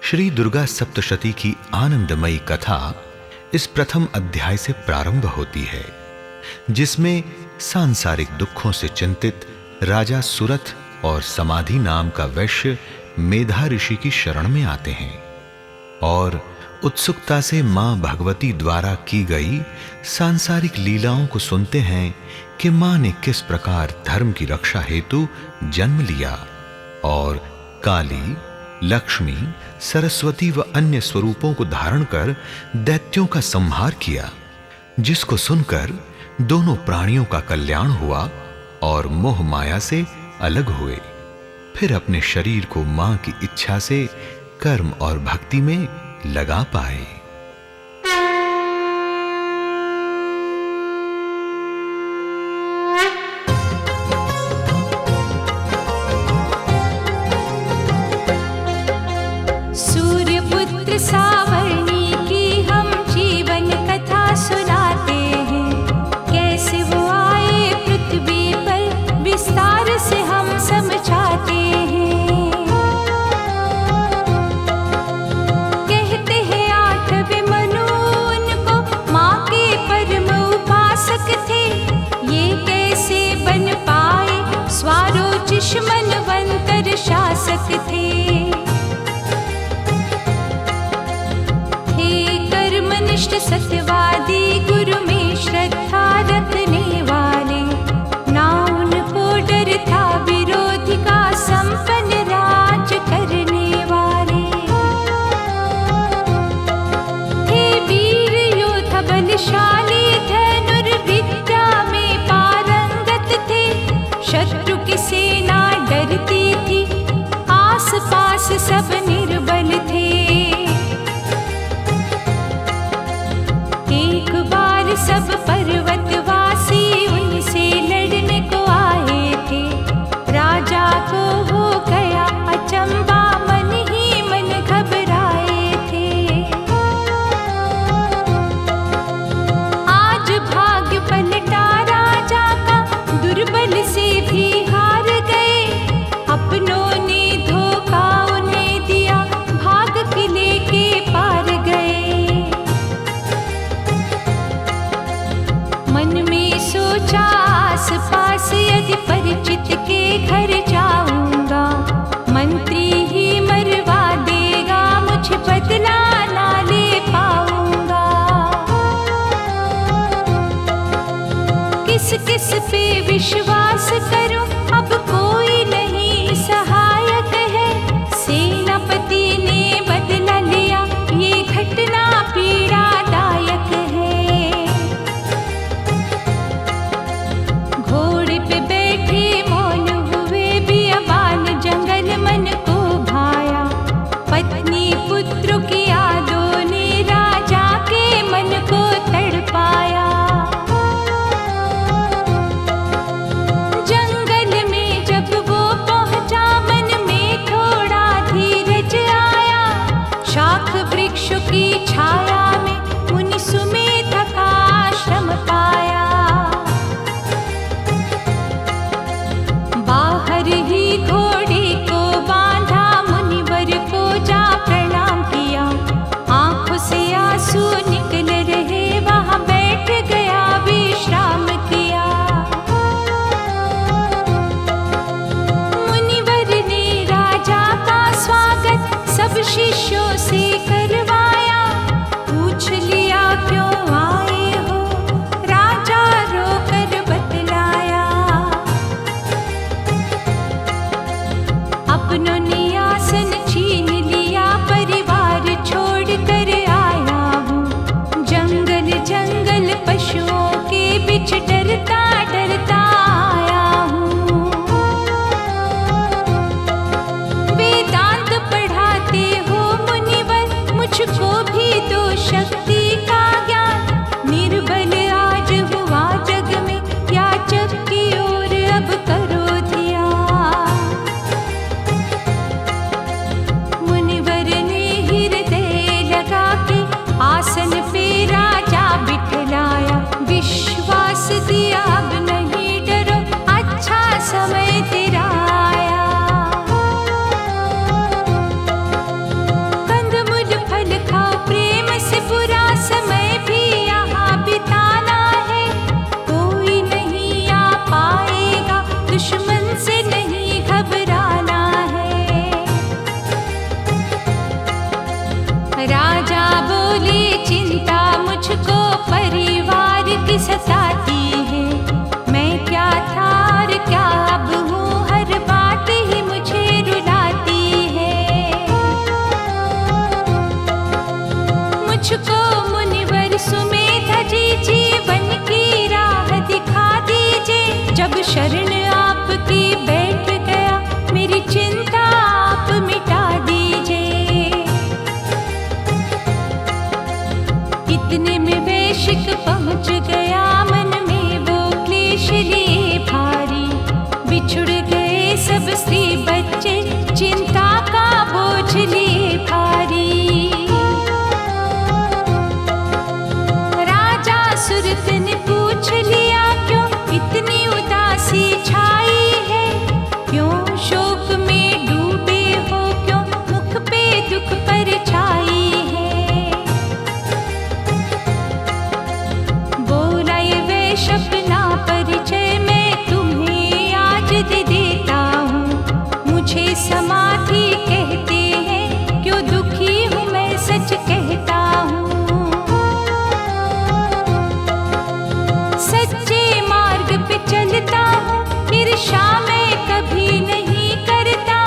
श्री दुर्गा सप्तशती की आनंदमयी कथा इस प्रथम अध्याय से प्रारंभ होती है, जिसमें सांसारिक दुखों से चिंतित राजा सुरथ और समाधि नाम का वैश्य मेधा ऋषि की शरण में आते हैं और उत्सुकता से मां भगवती द्वारा की गई सांसारिक लीलाओं को सुनते हैं कि मां ने किस प्रकार धर्म की रक्षा हेतु जन्म लिया और काली, लक्ष्मी, सरस्वती व अन्य स्वरूपों को धारण कर दैत्यों का संहार किया, जिसको सुनकर दोनों प्राणियों का कल्याण हुआ और मोह माया से अलग हुए। फिर अपने शरीर को मां की इच्छा से कर्म और भक्ति में लगा पाए। सूर्यपुत्र सावर्णी की हम जीवन कथा सुनाते हैं, कैसे वो आए पृथ्वी पर विस्तार से हम समझाते हैं। कहते हैं आठवें मनु उनको माँ के परम उपासक थे, ये कैसे बन पाए स्वारोचिष मनवंतर शासक थे। सत्यवादी गुरु में श्रद्धा रखने वाले, ना उनको डर था विरोधी का संपन्न राज करने वाले। हे वीर योद्धा बलशाली, धनुर्विद्या में पारंगत थे, शत्रु की सेना डरती थी, आस पास सब निर्बल थे। सब पर्वतवासी उनसे लड़ने को आए थे, राजा को हो गया अचंबा, मन ही मन घबराए थे। आज भाग्य पलटा राजा का, दुर्बल से भी हार गए, अपनों ने धोखा उन्हें दिया, भाग किले के पार गए। मन में सोचा आस पास यदि परिचित के घर जाऊंगा, दुख पर छाई है। बोला ये वैश्य अपना परिचय मैं तुम्हें आज दे देता हूँ। मुझे समाधि कहते हैं, क्यों दुखी हूँ मैं सच कहता हूँ। सच्चे मार्ग पे चलता हूँ, ईर्ष्या मैं कभी नहीं करता।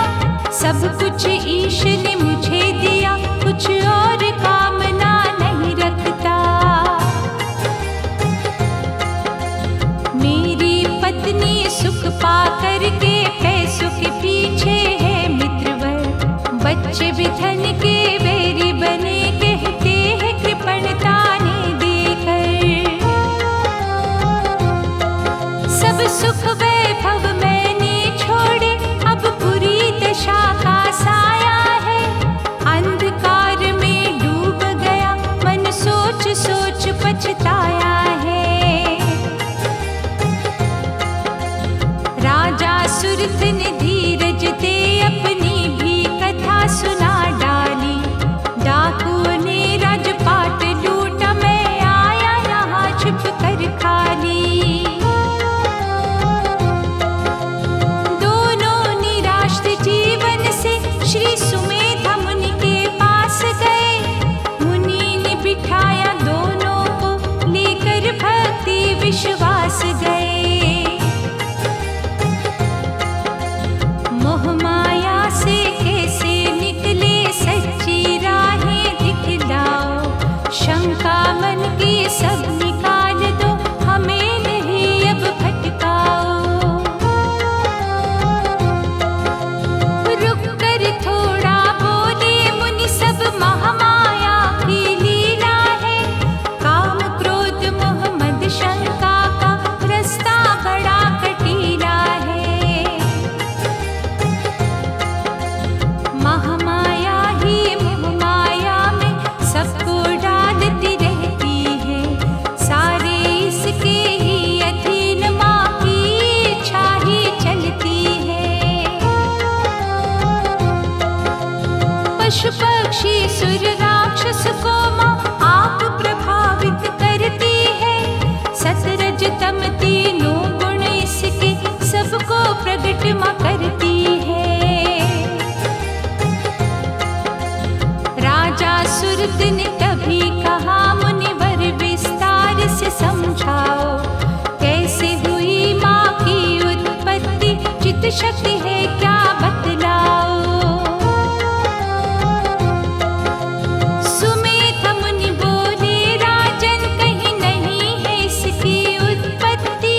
सब कुछ ईश ने मुझे दिया, कुछ और कामना नहीं रखता। मेरी पत्नी सुख पा करके पैसों के पीछे है मित्रवर। बच्चे भी धन के बैरी बने, कहते हैं कृपणता ने देकर। सब सुख वैभव मैंने छोड़े, अब बुरी दशा का साया है। अंधकार में डूब गया मन, सोच सोच पछताया है। राजा सुरथ ने धीरज दे अपनी भी कथा सुना डाली। डाकुओं ने राजपाट लूटा, मैं आया यहाँ छिप कर खाली। दोनों निराश जीवन से श्री सुमेधा मुनि के पास गए। मुनि ने बिठाया दोनों को, लेकर भक्ति विश्वास गए। मोह माया से कैसे निकले, सच्ची राहें दिखलाओ। शंका मन की सब निकाल दो, हमें नहीं अब भटकाओ। रुक कर थोड़ा बोले मुनि, सब महामाया की लीला है। काम क्रोध मोह मद शंका का रास्ता बड़ा कटीला है। महामाया ही मोह माया में सबको डालती रहती है। सारे इसके ही अधीन, माँ की इच्छा ही चलती है। पशु पक्षी सुर राक्षस को माँ आप प्रभावित करती है। सतरज तम तीनों गुण इसके सबको प्रगट माँ करती है। राजा सुरथ ने तभी कहा, मुनिवर विस्तार से समझाओ। कैसे हुई माँ की उत्पत्ति, चित शक्ति है क्या बतलाओ। सुमेधा मुनि बोले राजन, कहीं नहीं है इसकी उत्पत्ति।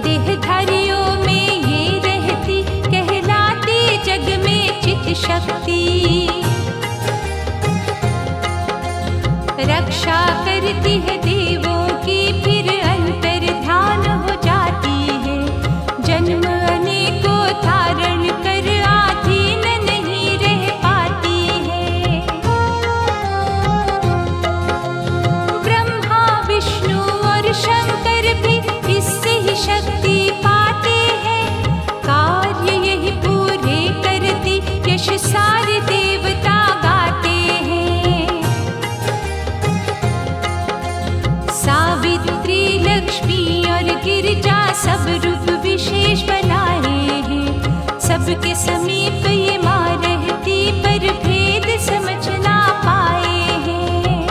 देहधारियों में ये रहती, कहलाती जग में चित शक्ति। रक्षा करती है देवों की, फिर अंतर ध्यान हो जाती है। जन्म अनेकों धारण कर आधीन नहीं रह पाती है। ब्रह्मा विष्णु और शंकर भी इससे ही शक्ति पाते हैं। कार्य यही पूरे करती, यश सारे देवता गाते हैं। सावित्री लक्ष्मी और गिरिजा सब रूप विशेष बनाए हैं। सबके समीप ये माँ रहती, पर भेद समझ ना पाए हैं।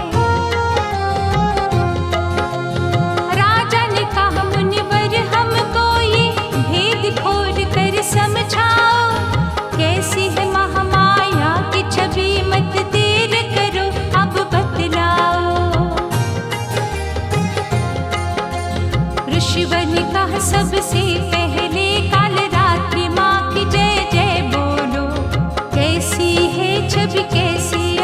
राजा ने कहा मुनिवर हमको ये भेद खोल कर समझाओ। कैसी है महामाया की छवि, मत देर करो अब बतलाओ। ऋषिवर ने कहा सबसे पहले, काल रात्रि माँ की जय जय बोलो। कैसी है छवि कैसी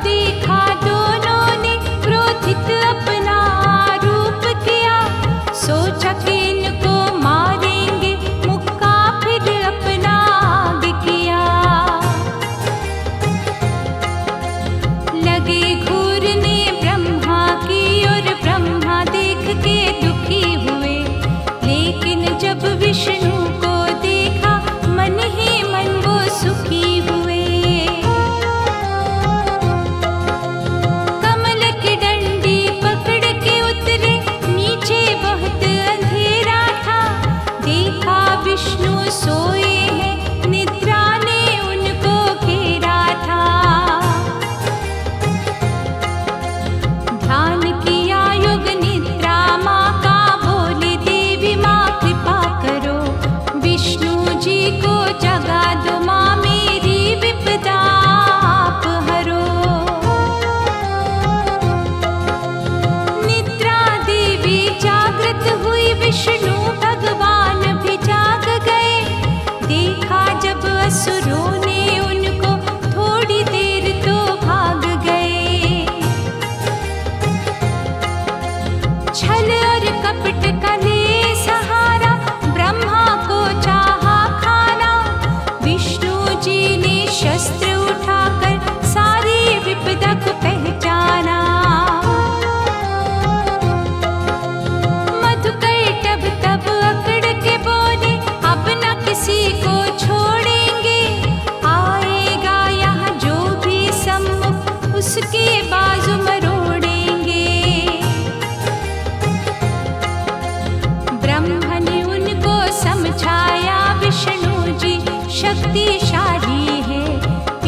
देखा दोनों ने क्रोधित अपना रूप किया, सोचा कि इनको मारेंगे, मुक्का फिर अपना आगे किया। लगे घूरने ब्रह्मा की और ब्रह्मा देख के दुखी हुए, लेकिन जब विष्णु को देखा मन ही मन वो सुखी हुए। कमल की डंडी पकड़ के उतरे, नीचे बहुत अंधेरा था, देखा विष्णु सोए हैं, निद्रा ने उनको घेरा था। ध्यान किया योग निद्रा माँ का, बोले देवी माँ कृपा करो, विष्णु जी को जगा दो माँ, मेरी विपदा आप हरो। निद्रा देवी जागृत हुई, विष्णु भगवान भी जाग गए, देखा जब असुरों ने उनको, थोड़ी देर तो भाग गए। छल और कपट का ले सहारा, ब्रह्मा को चाहा खाना, विष्णु जी ने शस्त्र उठाकर सारी विपदा को पहचाना। मधुकर तब अकड़ के बोले, अब न किसी को छोड़ेंगे, आएगा यहाँ जो भी सम्मुख, उसके बाजू मरोड़ेंगे। ब्रह्मा ने उनको समझाया, विष्णु जी शक्तिशाली है,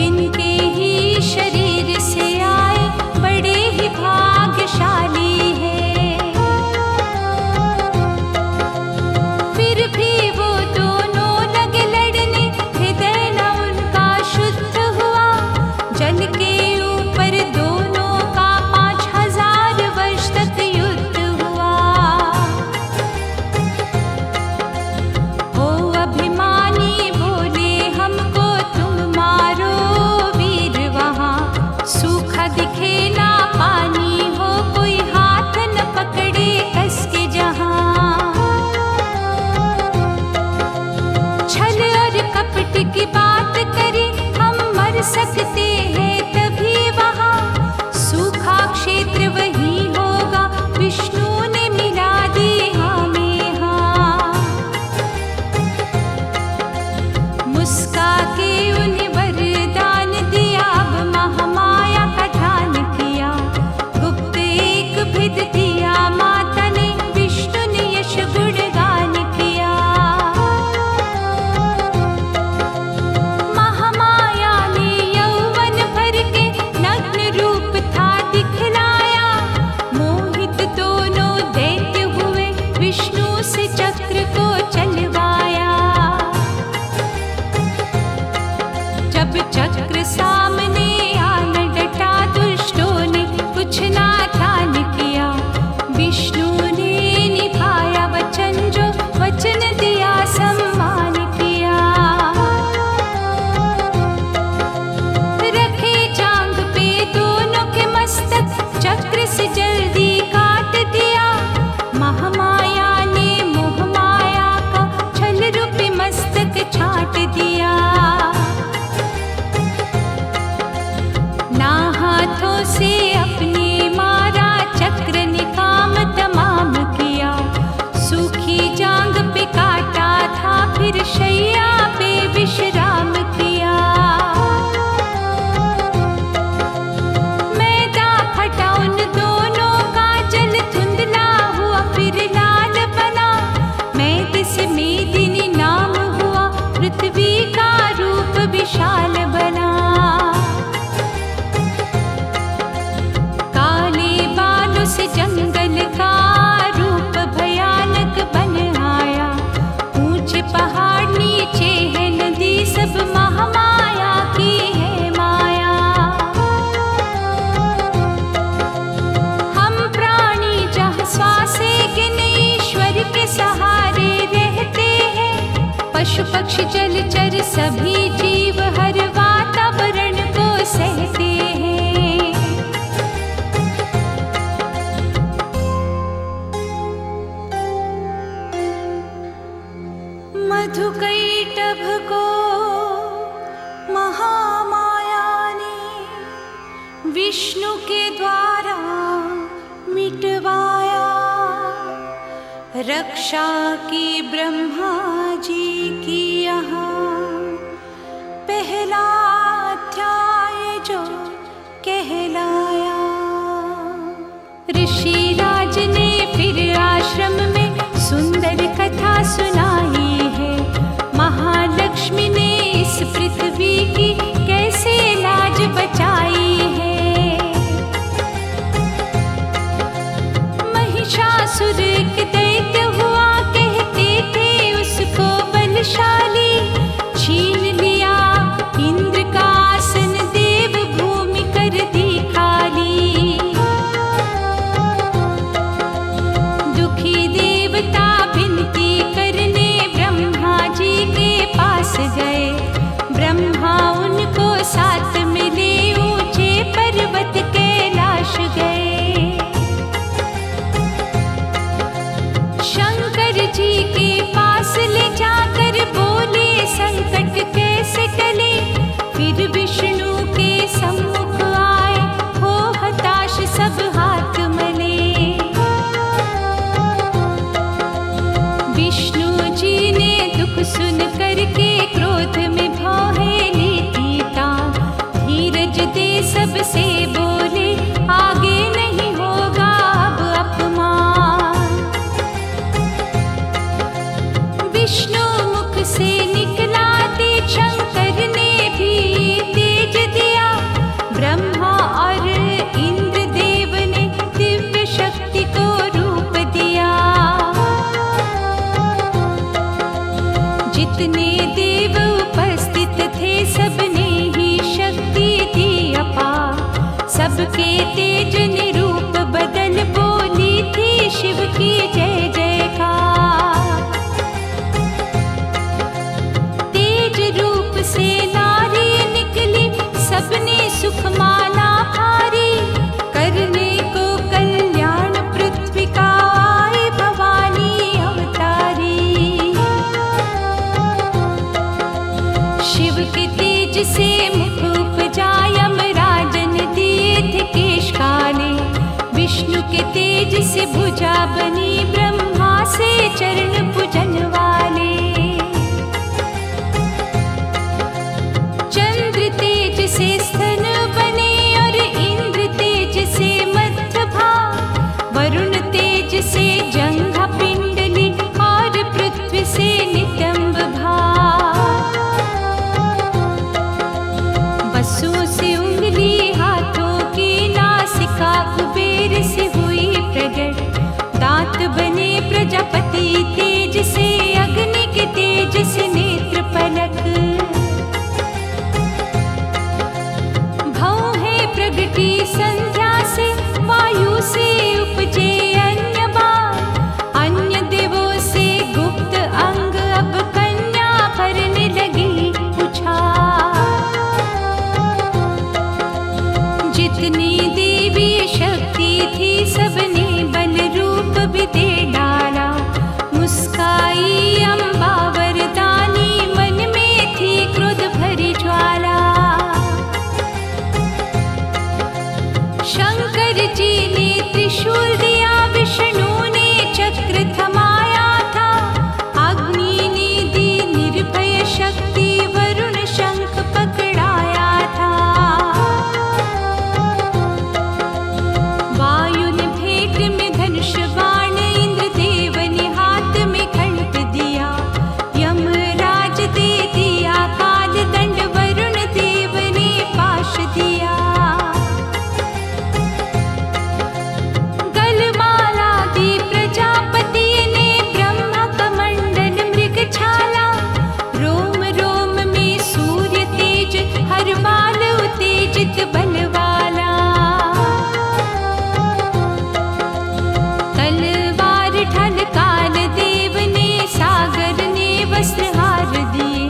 इनके ही शरीर से आए, बड़े ही भाग्यशाली है। फिर भी वो दोनों लगे लड़ने, हृदय न उनका शुद्ध हुआ, जल के ऊपर दोनों का 5000 वर्ष तक युद्ध हुआ। ओ अभिमानी बोले, हमको तुम मारो वीर, वहाँ सूखा दिखे ना पानी हो, कोई हाथ न पकड़े कस के जहाँ। छल और कपट की बात करें, हम मर सकते हैं तभी वहाँ, सूखा क्षेत्र वही होगा, विष्णु ने मिला दी हमें हाँ। मुस्का के उन्हें वरदान दिया, अब महामाया का ध्यान किया, गुप्त एक भेद दिया माता ने, विष्णु ने यश गुणगान किया। महामाया ने यौवन भर के नग्न रूप था दिखलाया, मोहित दोनों दैत्य हुए, विष्णु से चक्र को चलवाया। जब चक्र सामने आन डटा, दुष्टों ने कुछ नादान किया, विष्णु ने निभाया वचन, जो वचन दिया सम्मान किया। रखे जांग पे दोनों के मस्तक, चक्र से जल्दी काट दिया, महामाया ने मोह माया का छल रूपी मस्तक छाट दिया। ना हाथों से अपने मारा, चक्र ने काम तमाम किया, सूखी जांग पे काटा था, फिर शैया पे विश्राम किया। मैदा फटा उन दोनों का, जल धुंधला हुआ फिर लाल बना, मैदे से मेदिनी नाम हुआ, पृथ्वी का रूप विशाल बना। काले बालों से जंगल का रूप भयानक बन आया, ऊंचे पहाड़ नीचे है नदी, सब महामाया की है माया। हम प्राणी जहाँ श्वासे गिने, ईश्वर के सहारे रहते हैं, पशु पक्षी जलचर सभी जीव हर वातावरण को सहते हैं। विष्णु के द्वारा मिटवाया, रक्षा की ब्रह्मा जी की यहाँ पहला अध्याय जो कहलाया। ऋषिराज ने फिर आश्रम में सुंदर कथा सुनाई है। महालक्ष्मी ने इस पृथ्वी की कैसे लाज बचाई है। महिषासुर के दैत्य हुआ कहते थे उसको बलशाली, छीन लिया इंद्र का आसन, देव भूमि कर दी खाली। दुखी देवता विनती करने ब्रह्मा जी के पास गए। ब्रह्मा उनको साथ मिले, ऊंचे पर्वत कैलाश गए। शंकर जी के पास ले जाकर बोले संकट कैसे टले। फिर विष्णु के सम्मुख आए, हो हताश सब हाथ मले। विष्णु जी ने दुख सुन करके क्रोध में भौहे ली तान। धीरज दे सबसे बोले, आगे नहीं होगा अब अपमान। विष्णु मुख से निकला तेज, शंकर ने भी तेज दिया। ब्रह्मा और इंद्र देव ने दिव्य शक्ति को रूप दिया। जितने देव उपस्थित थे सबने ही शक्ति दी अपार। सबके तेज निरूप बदल बोली थी शिव की जय जयकार। तेज रूप से नारी निकली, सबने सुख माला भारी। करने को कल्याण पृथ्वी का आई भवानी अवतारी। शिव के तेज से मुख उपजा, यमराज ने दिए थे केश काले। विष्णु के तेज से भुजा बनी, ब्रह्मा से चरण पूजन वाले। चंद्र तेज से स्तन बने और इंद्र तेज से मध्य भाग। वरुण तेज से जंघा पिंडली और पृथ्वी से नितंब भाग। वसु से उंगली हाथों की, नासिका कुबेर से हुई प्रगट। दांत बने प्रजापति तेज से, अग्नि के तेज से नेत्र पलक। भौहें प्रगटी संध्या से, वायु से उपजे अन्य बाण। अन्य देवों से गुप्त अंग, अब कन्या भरने लगी उछाल। जितनी देवी शक्ति थी सबने बल रूप भी दे डाला। मुस्काई अम्बा वरदानी, मन में थी क्रोध भरी ज्वाला। शंकर जी ने त्रिशूल दिया, विष्णु ने चक्र थमाया था। अग्नि ने दी निर्भय शक्ति, वरुण शंख पकड़ाया था। वायु ने भेंट में धनुष बाण, इंद्र देव ने हाथ में खड्ग दिया। यमराज दे दिया काल दंड, वरुण देव ने पाश दिया। गलमाला दी प्रजापति ने, ब्रह्मा कमंडल मृग छाला। रोम रोम में सूर्य तेज, हर बाल उत्तेजित बलवाला। तलवार ढल काल देव ने, सागर ने वस्त्रहार दिए।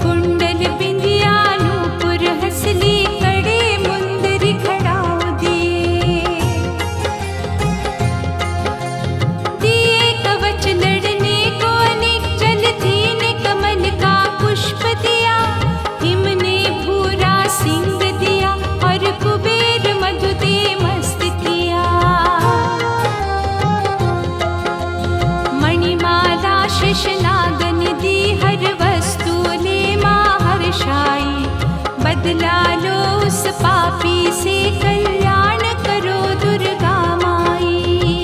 कुंडल बिंदिया नूपुर हंसली, कड़े मुंदरी खड़ाऊ दिए। दिए कवच लड़ने को अनेक, जलधि ने कमल का पुष्प दिया। हिम ने भूरा सिंह दिया और उस पापी से कल्याण करो दुर्गा माई।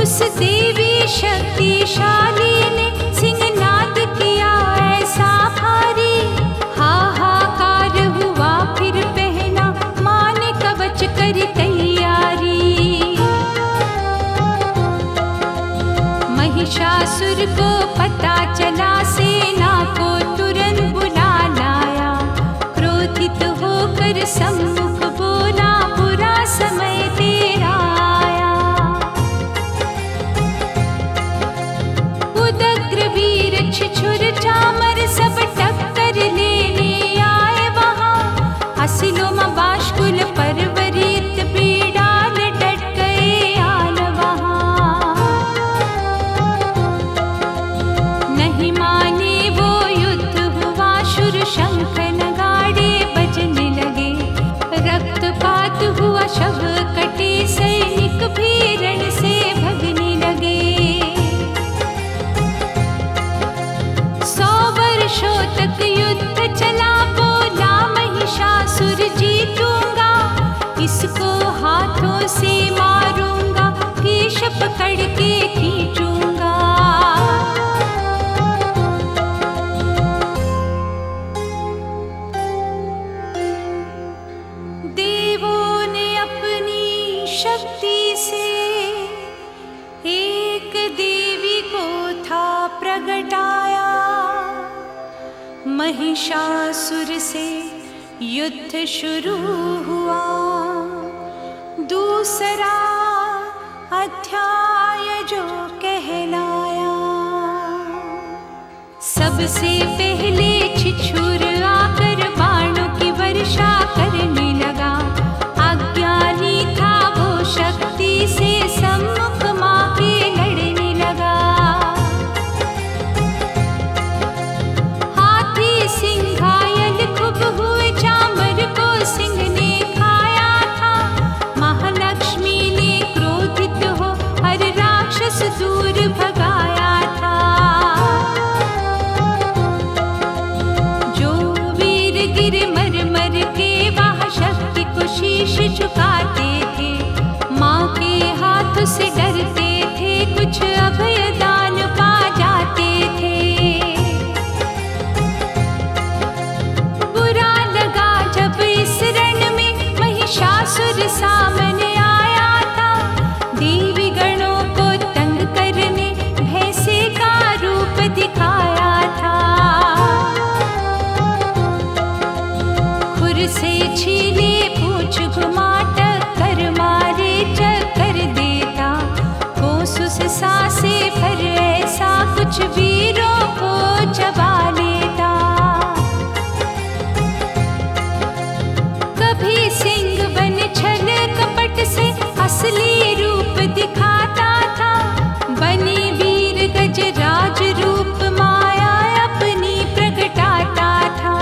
उस देवी शक्तिशाली ने सिंहनाद किया ऐसा भारी, हाहाकार हुआ फिर पहना मां ने कवच कर तैयारी। महिषासुर को पता चला, सेना को तुरंत बुला लाया। क्रोधित होकर सम्मुख बोला, बुरा समय तेरा आया। उदग्र वीर छिछुर चामर सब टक्कर लेने आए वहां। असिलोम बाष्कुल परवरित पीड़ाल डट गए आल वहां। नहीं माने वो युद्ध हुआ, शुर शंख नगाड़े बजने लगे। रक्तपात हुआ, शव कटे, सैनिक भी रण से भगने लगे। 100 वर्षों तक युद्ध चला, बोला महिषासुर जीतूंगा। इसको हाथों से मारूंगा, केश पकड़ के खींचूंगा। देवों ने अपनी शक्ति से एक देवी को था प्रगटाया। महिषासुर से युद्ध शुरू हुआ। दूसरा अध्याय जो कहलाया। सबसे पहले छिछुर आकर बाणों की वर्षा करने लगा। अज्ञानी था वो शक्ति से, सम्मुख मां के लड़ने लगा। हाथी सिंह घायल खूब हुए, चामर को सिंह ने खाया था। महालक्ष्मी ने क्रोधित हो हर राक्षस दूर भगाया था। जो वीर गिर मर मर के वह शक्ति को शीश झुकाते थे। मां के हाथ से डरते थे, कुछ अभय दान पा जाते थे। बुरा लगा जब इस रण में महिषासुर सामने आया था। देवी गणों को तंग करने भैंसे का रूप दिखाया था। खुर से छीले पूछ घुमा, टक्कर मारे चक्कर देता। कोस से सांसे भर ऐसा, कुछ वीरों को चबा लेता। कभी सिंह बन छल कपट से असली रूप दिखाता था। बने वीर गजराज रूप, माया अपनी प्रगटाता था।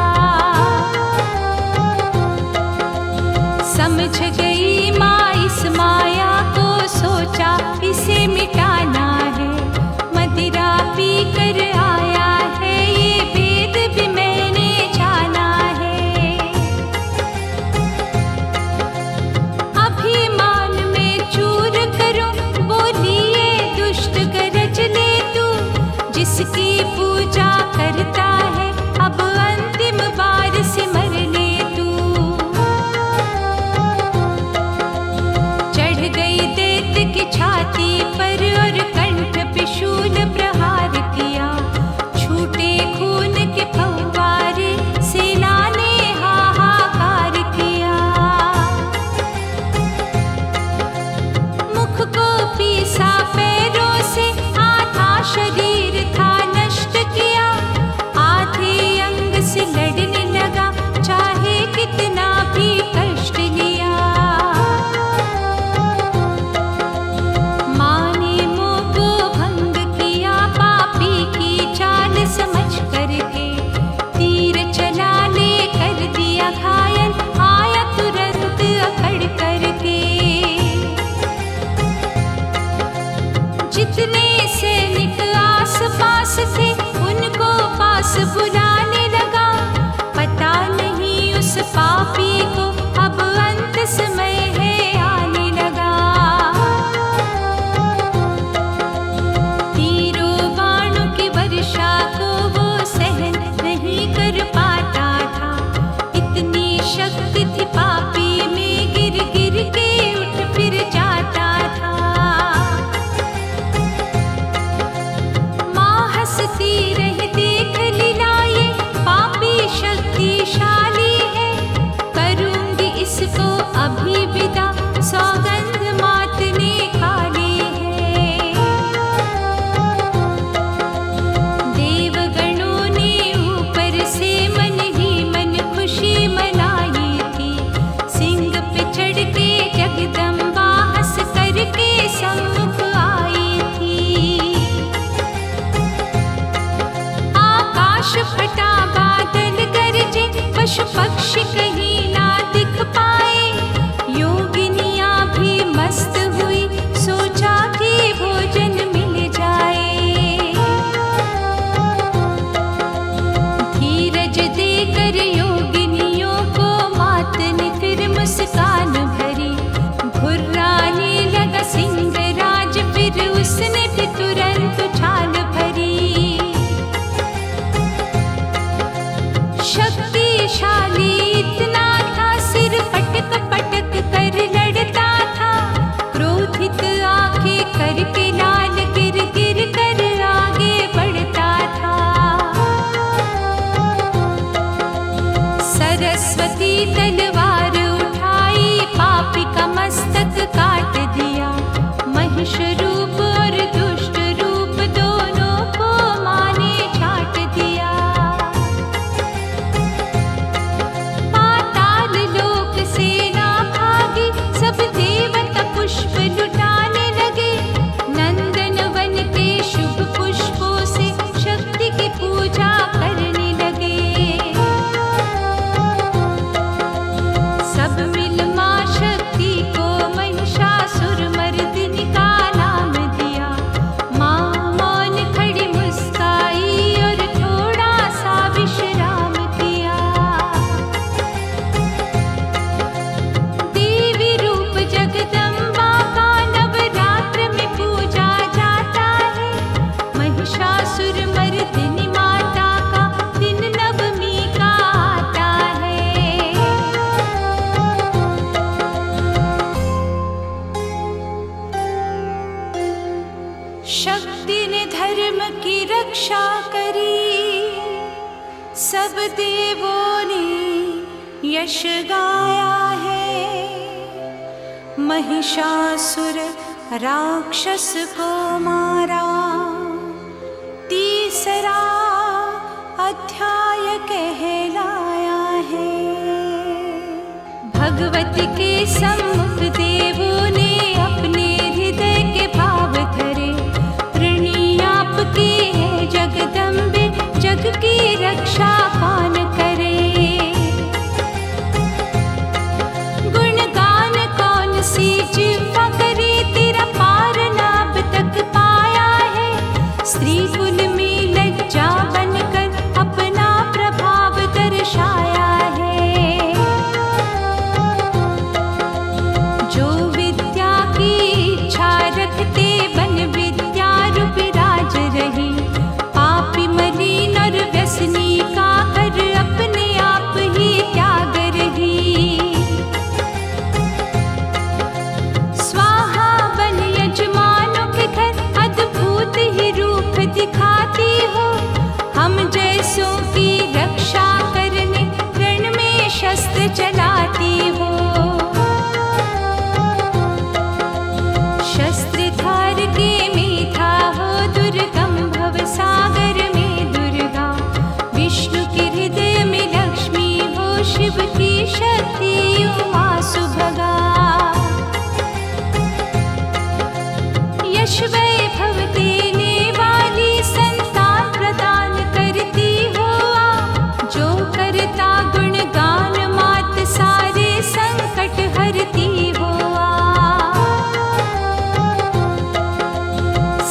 पापी को अब अंत समय है आने लगा। तीरों बाणों की वर्षा को वो सहन नहीं कर पाता था। इतनी शक्ति थी पापी में, गिर गिर के उठ फिर जाता था। माँ हंसती रही देख लीलाए, पापी शक्तिशाली है, करूंगी इसको अभी विदा, सौगंध मात ने खा ली है। देवगणों ने ऊपर से मन ही मन खुशी मनाई थी। सिंह पे चढ़ के जगदम्बा हंस करके सम्मुख आई थी। आकाश फटा बादल गरजे, पशु पक्षी कहीं ना दिख पाए। योगिनियां भी मस्त हुई, सोचा कि भोजन मिल जाए। धीरज देकर योगिनियों को मात ने फिर मुस्कान भरी। घुर्राने लगा सिंहराज, फिर उसने भी तुरंत छाल भरी। शक्तिशाली इतना था, सिर पटक पटक कर लड़ता था। क्रोधित आंखें करके लाल, गिर गिर कर आगे बढ़ता था। सरस्वती तलवार उठाई, पापी का मस्तक काट दिया। महिष रूप और दुष्ट रूप दोनों को माँ ने छाट दिया। पाताल लोक से ना भागी, सब देवता पुष्प लुटाने लगे। नंदन वन के शुभ पुष्पों से शक्ति की पूजा करने लगे। सब मिल माँ शक्ति को महिषासुर मर्दिनी का नाम दिया। माँ मौन खड़ी मुस्काई और थोड़ा सा विश्राम किया। देवी रूप जगदम्बा का नवरात्र में पूजा जाता है। महिषासुर मर्दिनी माता का दिन नवमी का आता है। शक्ति ने धर्म की रक्षा करी, सब देवों ने यश गाया है। महिषासुर राक्षस को मारा, तीसरा अध्याय कहलाया है। भगवती के सम्मुख देवों ने अपने हृदय के भाव धरे। ऋणी आपकी है जगदम्बे, जग की रक्षा कौन करे। गुणगान कौन सी जिह्वा करे, तेरा पार नाभ तक पाया है। स्त्री कुल में लज्जा बनकर अपना प्रभाव दर्शाया है। जो विद्या की इच्छा रखते, बन विद्या रूप राज रही। पापी मलिन और व्यसनी का कर अपने आप ही त्याग रही। स्वाहा बन यजमानों के घर, अद्भुत ही रूप दिखाती हो। हम जैसों की रक्षा करने रण में शस्त्र चलाती हो। शस्त्रधार के मेधा हो, दुर्गम भव सागर में दुर्गा। विष्णु के हृदय में लक्ष्मी हो, शिव की शक्ति उमा सुभगा। यश वैभव देने वाली, संतान प्रदान करती हो आप। जो करता गुणगान मात, सारे संकट हरती हो आप।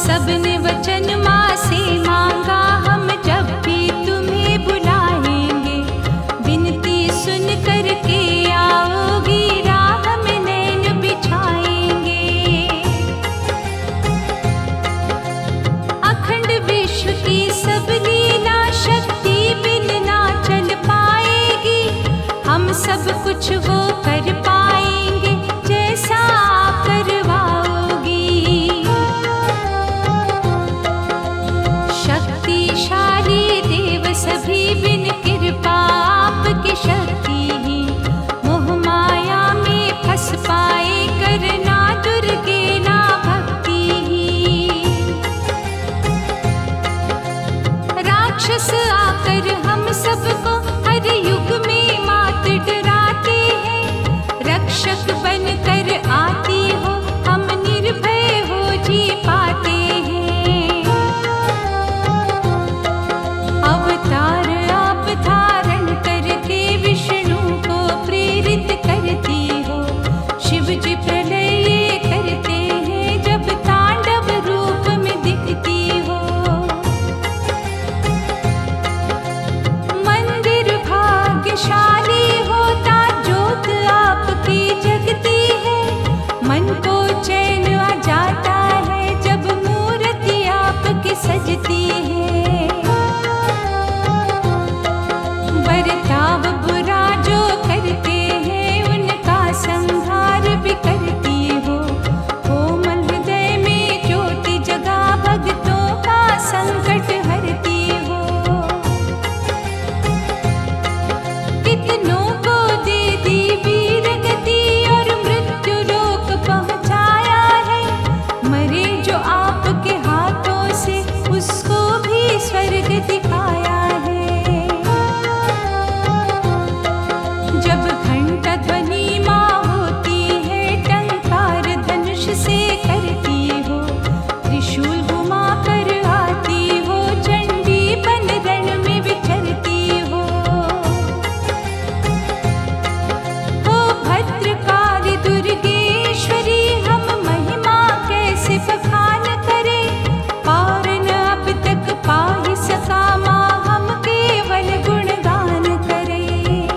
सबने वचन माँ से मांगा, हम जब भी तुम्हें बुलाएंगे। विनती सुनकर सब कुछ वो कर पाएंगे जैसा आप करवाओगी। शक्तिशाली देव सभी बिन कृपा आपकी शक्ति ही मोह माया में फंस पाए, करना दुर्गे ना भक्ति ही। राक्षस आकर हम सबको हर युग में मात डराते हैं, रक्षक बनकर आती हो हम निर्भय हो जी पाते हैं। अवतार आप धारण करके विष्णु को प्रेरित करती हो, शिव जी प्रलय ये करते हैं जब तांडव रूप में दिखती हो। मंदिर भाग्यशाली होता ज्योत आपकी जगती है, मन को चैन आ जाता है जब मूर्ति आपकी सजती है। बर्ताव बुरा जो करते हैं उनका संहार भी करती हो, कोमल हृदय में ज्योति जगा भक्तों का संकट हरती हो। कितनों को दे दी वीर गति और मृत्यु लोक पहुँचाया है, मरे जो आपके हाथों से उसको भी स्वर्ग दिखाया है। जब घंटा ध्वनि माँ होती है टंकार धनुष से करती हो, त्रिशूल घुमा कर आती हो चंडी बन रण में विचरती हो। भद्रकाली दुर्गेश्वरी हम महिमा कैसे बखान करें, पार न अब तक पा ही सका माँ हम केवल गुणगान करें।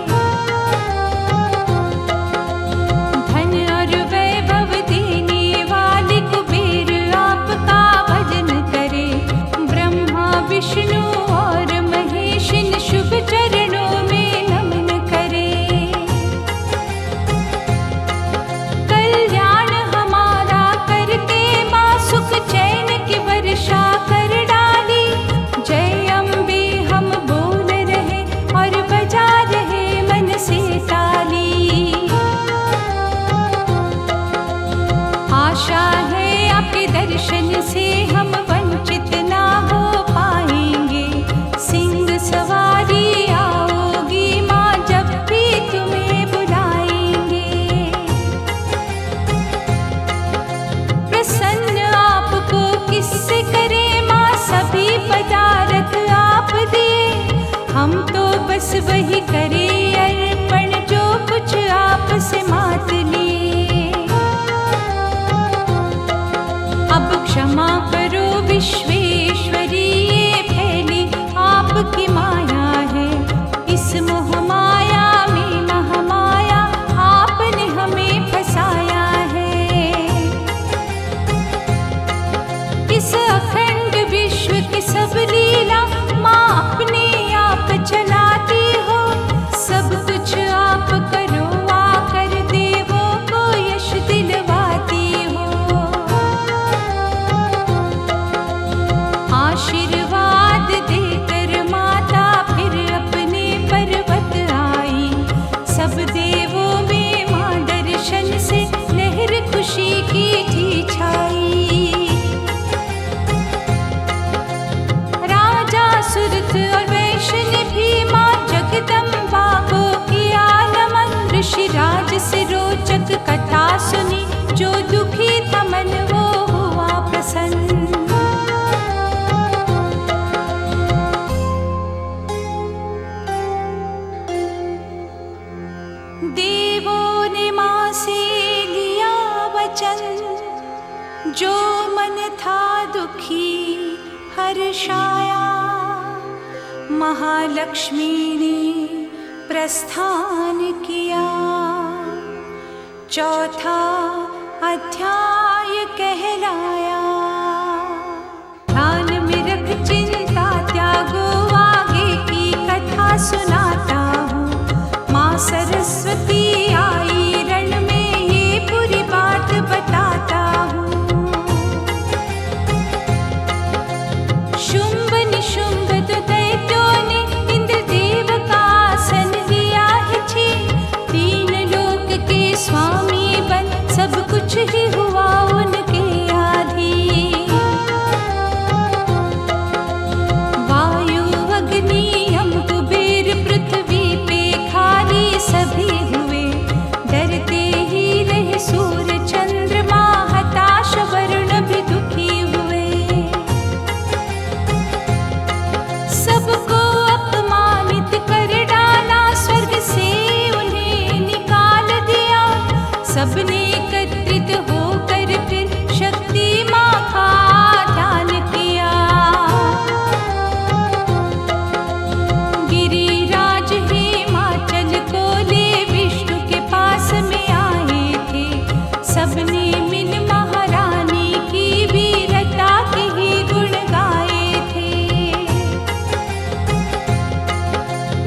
धन और वैभव देने वाले कुबेर आपका भजन करें, ब्रह्मा विष्णु और महेश इन शुभ चरणों में नमन करें। कल्याण हमारा करके माँ सुख चैन की वर्षा कर डाली, जय अम्बे हम बोल रहे और बजा रहे मन से ताली। आशा है आपके दर्शन से हम वंचित ना हो पाएंगे, सिंह सवारी आओगी माँ जब भी तुम्हें बुलाएंगे। प्रसन्न आपको किससे करें माँ, सभी पदार्थ आप दिए, हम तो बस वही करें अर्पण जो कुछ आपसे मात लिए। अब क्षमा करो विश्वेश्वरी ये फैली आपकी माया है, इस मोह माया में महामाया आपने हमें फंसाया है। इस अखंड विश्व की सब लीला माँ अपने आप चलाती हो, सब कुछ आप करो आकर देवों को यश दिलवाती हो। आशीर्वाद देकर माता फिर अपने पर्वत आई, सब देवों में माँ दर्शन से लहर खुशी की थी छाई। राजा सुरथ और वैष्णव भी माँ जगदम्बा को किया नमन, ऋषिराज से रोचक कथा सुनी जो दुखी था मन वो हुआ प्रसन्न। देवों ने माँ से लिया वचन, जो मन था दुखी हर्षाया, महालक्ष्मी ने प्रस्थान किया। चौथा अध्याय कहलाया। ध्यान में रख चिंता त्यागो, आगे की कथा सुनाता हूँ। माँ सरस्वती सबने एकत्रित होकर फिर शक्ति माँ का ध्यान किया। गिरिराज हिमाचल को ले विष्णु के पास में आए थे। सबने मिल महारानी की वीरता के ही गुण गाए थे।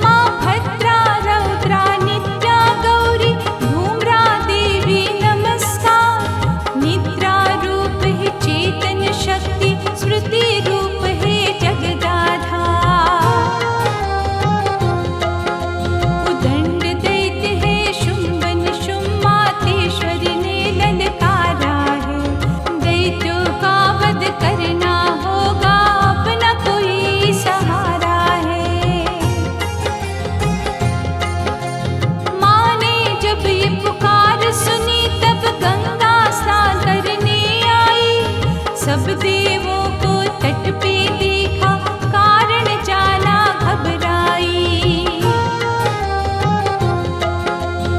माँ भद्रा रौद्रा नित्या गौरी धूम्रा देवी नमस्कार। निद्रा रूप है चेतन शक्ति, स्मृति रूप है जगदाधार। उदंड दैत्य है शुंभ निशुंभ, मातेश्वरी ने ललकारा है। दैत्यों का वध करना होगा, अपना कोई सहारा है। माँ ने जब ये पुकार सुनी तब गंगा स्नान करने आई। सब देवों को तट पे देखा, कारण जाना घबराई।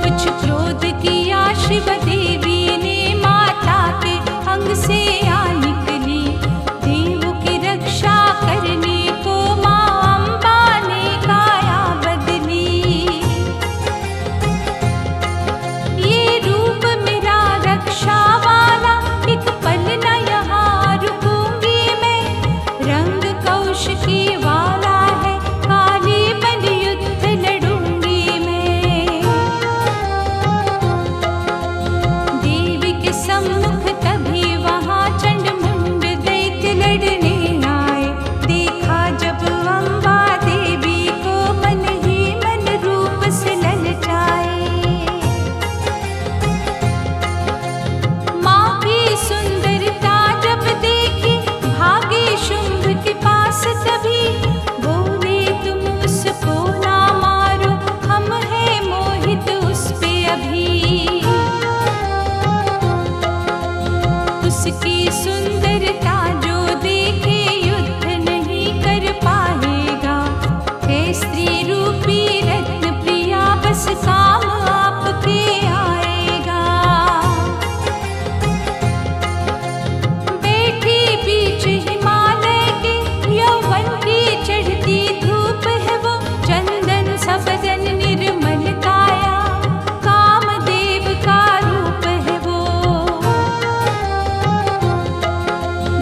कुछ क्रोध किया शिव देवी ने, माता के अंग से आ निकली। देवों की रक्षा करने को माँ अम्बा ने काया बदली। ये रूप मेरा रक्षा वाला, एक पल न यहाँ रुकूंगी मैं। रंग कौशिकी वाला है, काली बल युद्ध लड़ूंगी मैं। देवी के सम्मुख तभी वहाँ चंडमुंड दैत्य लड़ने आए। देखा जब अम्बा देवी को, मन ही मन रूप से ललचाए। माँ की सुंदरता जब देखी, भागे शुंभ के पास तभी। बोले तुम उसको ना मारो, हम हैं मोहित उस पे अभी। उसकी सुंदरता जो देखे, युद्ध नहीं कर पाएगा। हे स्त्री रूपी रत्न प्रिया, बस काम आपके आएगा। बैठी बीच हिमालय के, यौवन की चढ़ती धूप है वो। चंदन सा बदन निर्मल काया, कामदेव का रूप है वो।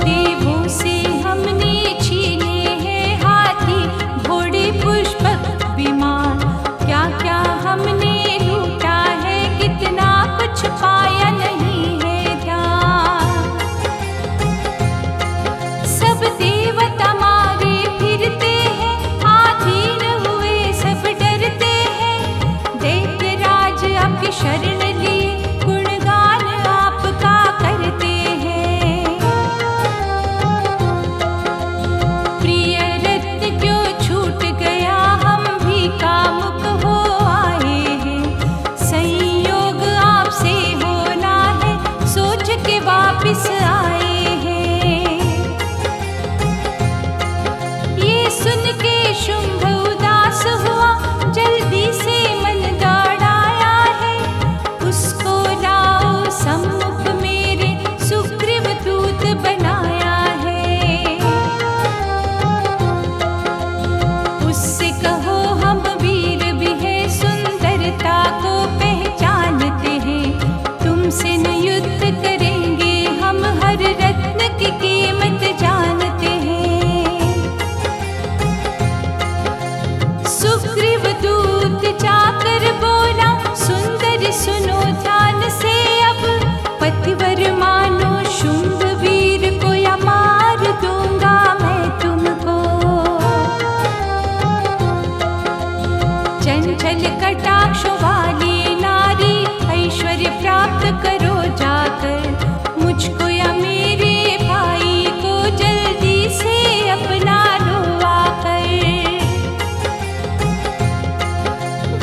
देवों से हमने छीने हैं हाथी घोड़े पुष्पक विमान। क्या क्या हमने लूटा है, कितना कुछ पाया नहीं है ध्यान। सब देवता मारे फिरते हैं, आधीन हुए सब डरते हैं। दैत्यराज आपकी शरण लिए, गुणगान आपका करते हैं। प्रिय रत्न क्यों छूट गया, हम भी कामुक हो आए हैं। संयोग आपसे होना है, सोच के वापिस आए हैं। ये सुन के शुंभ उदास हुआ, जल्दी से मन दौड़ाया है। उसको लाओ सम्मुख मेरे, सुग्रीव दूत बनाया है। उससे कहो हम वीर भी है, सुंदरता को पहचानते हैं। तुमसे न युद्ध करेंगे हम, हर रत्न की कीमत जानते हैं। सुग्रीव दूत जाकर बोला, सुंदर सुनो ध्यान से अब। पतिवर मानो शुंभ वीर को, या मार दूंगा मैं तुमको। चंचल कटाक्ष वाली नारी, ऐश्वर्य प्राप्त करो जाकर। मुझको या मेरे भाई को, जल्दी से अपना लो आकर।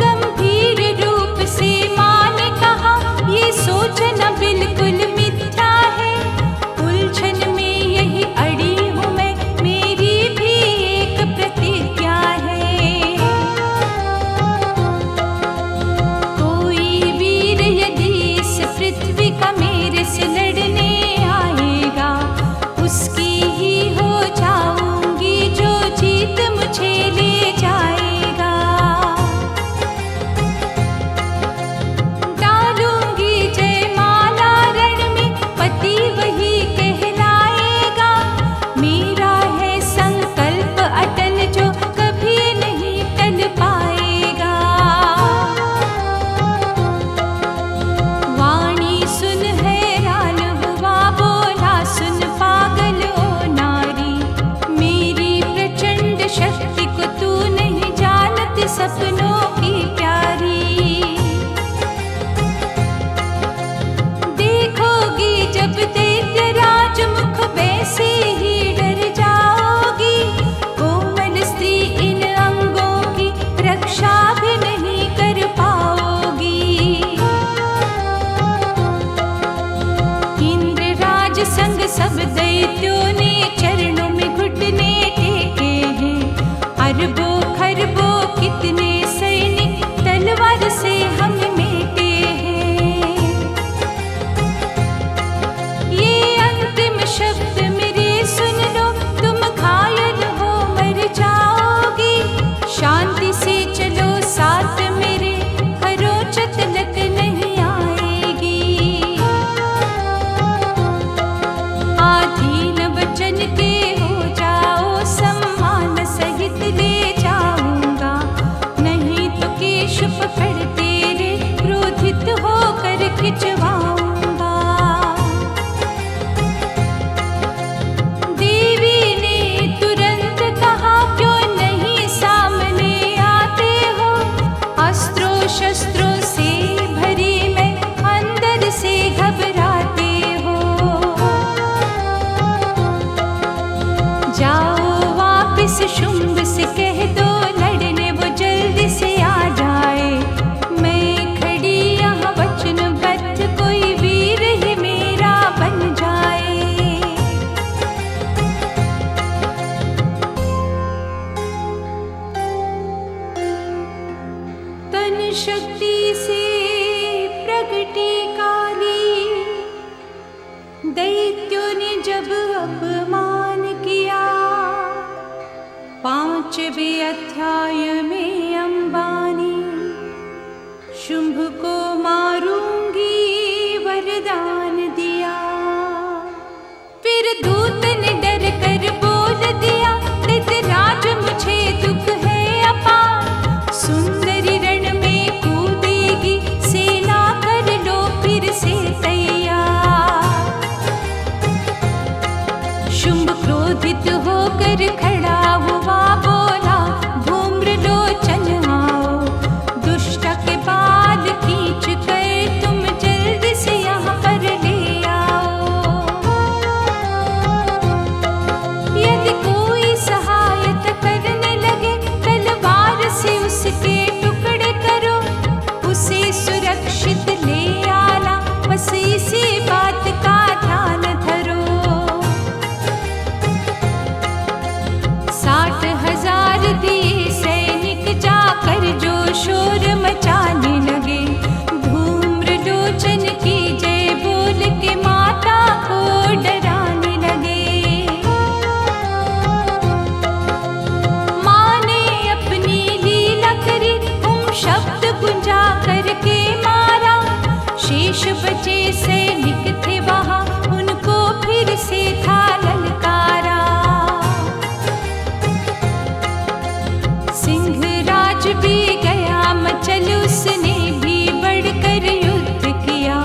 गंभीर रूप से माँ ने कहा, ये सोचना बिल्कुल मिथ्या है। उलझन में यही अड़ी हूँ मैं, मेरी भी एक प्रतिज्ञा है। खिंचवाऊंगा। देवी ने तुरंत कहा, क्यों नहीं सामने आते हो? अस्त्रों शस्त्रों से भरी मैं अंदर से घबराते हो। जाओ वापिस शुंभ से कह दो, लड़ने वो जल्दी से आ जाए। मैं खड़ी यहाँ वचनबद्ध, कोई वीर ही मेरा बन जाए। तन शक्ति से प्रगटी काली, दैत्यों ने जब अपमान किया। 5वें अध्याय में अंबानी, शुंभ को मारूंगी वरदान दिया। फिर दूत ने डर कर बोल दिया, दैत्यराज मुझे दुख है अपार। सुंदरी रण में कूदेगी सेना, कर लो फिर से तैयार। शुंभ क्रोधित होकर खड़ा हुआ, बोला धूम्रलोचन आओ। दुष्ट के बाल खींच कर तुम जल्दी से यहाँ पर ले आओ। यदि कोई सहायता करने लगे, तलवार से उसके टुकड़े करो। उसे सुरक्षित ले आना, बस इसी बात का ध्यान धरो। 60,000 दिए सैनिक जाकर जो शोर मचाने लगे। धूम्रलोचन की जय बोल के माता को डराने लगे। माँ ने अपनी लीला करी, शब्द गुंजा करके मारा। शेष बचे सैनिक थे वहाँ, उनको फिर से था ललकारा। सिंहराज भी गया मचल, उसने भी बढ़कर युद्ध किया।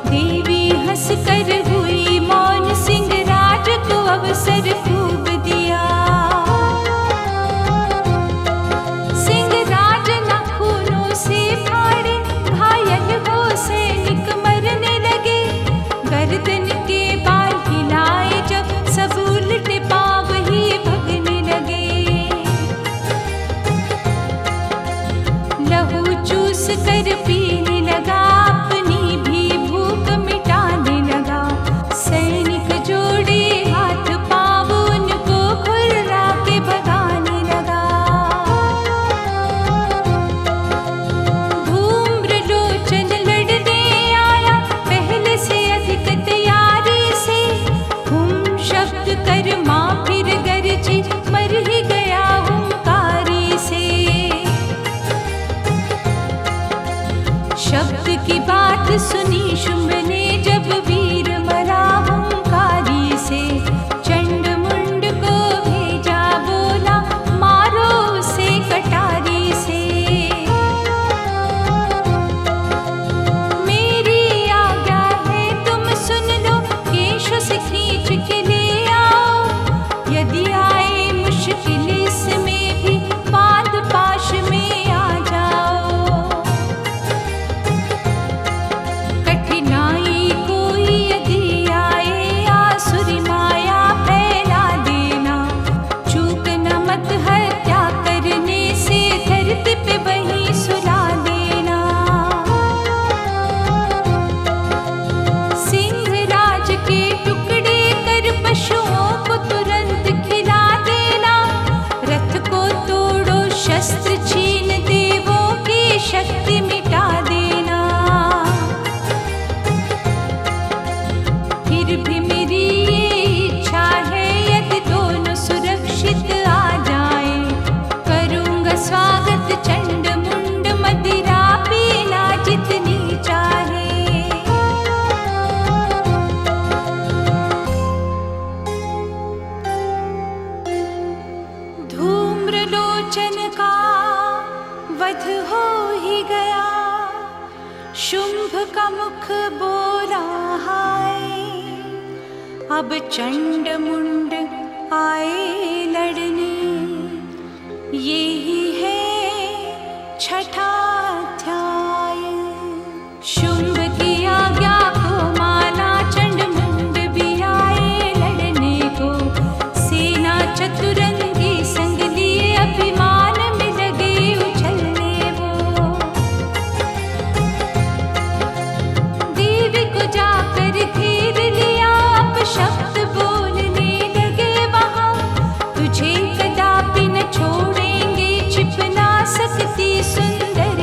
देवी हंस कर हुई मौन, सिंहराज को अवसर खूब दिया। सिंहराज नाखूनों से फाड़े, घायल हो सैनिक मरने लगे। गर्दन के बाल हिलाए जब, सब उल्टे पाँव ही भगने लगे। लहू चूस कर पीने लगा, अपनी भी भूख मिटाने लगा। सैनिक जोड़े हाथ पाँव, उनको खुर्रा के भगाने लगा। धूम्रलोचन लड़ने आया, पहले से अधिक तैयारी से। हुम शब्द कर माँ फिर गरजी, मर ही गया हुंकारी से। शब्द की बात सुनी शुंभ ने, जब वीर मरा हुंकारी से। चंड मुंड को भेजा, बोला मारो उसे कटारी से। मेरी आज्ञा है तुम सुन लो, केश से खींच के ले आओ। यदि आए मुश्किल इसमें भी, बांध पाश में आ जाओ। कठिनाई कोई शुभ का मुख बोला हाय, अब चंड मुंड आए लड़ने, यही है छठा अध्याय। शुंभ की आज्ञा को माना, चंड मुंड भी आए लड़ने को, सेना चतुरंगी संग लिए अभिमान में लगे उछलने वो। देवी को जाकर घेर लिया, अब शब्द बोलने लगे वहाँ, तुझे कदापि न छोड़ेंगे, छिप ना सकती सुंदर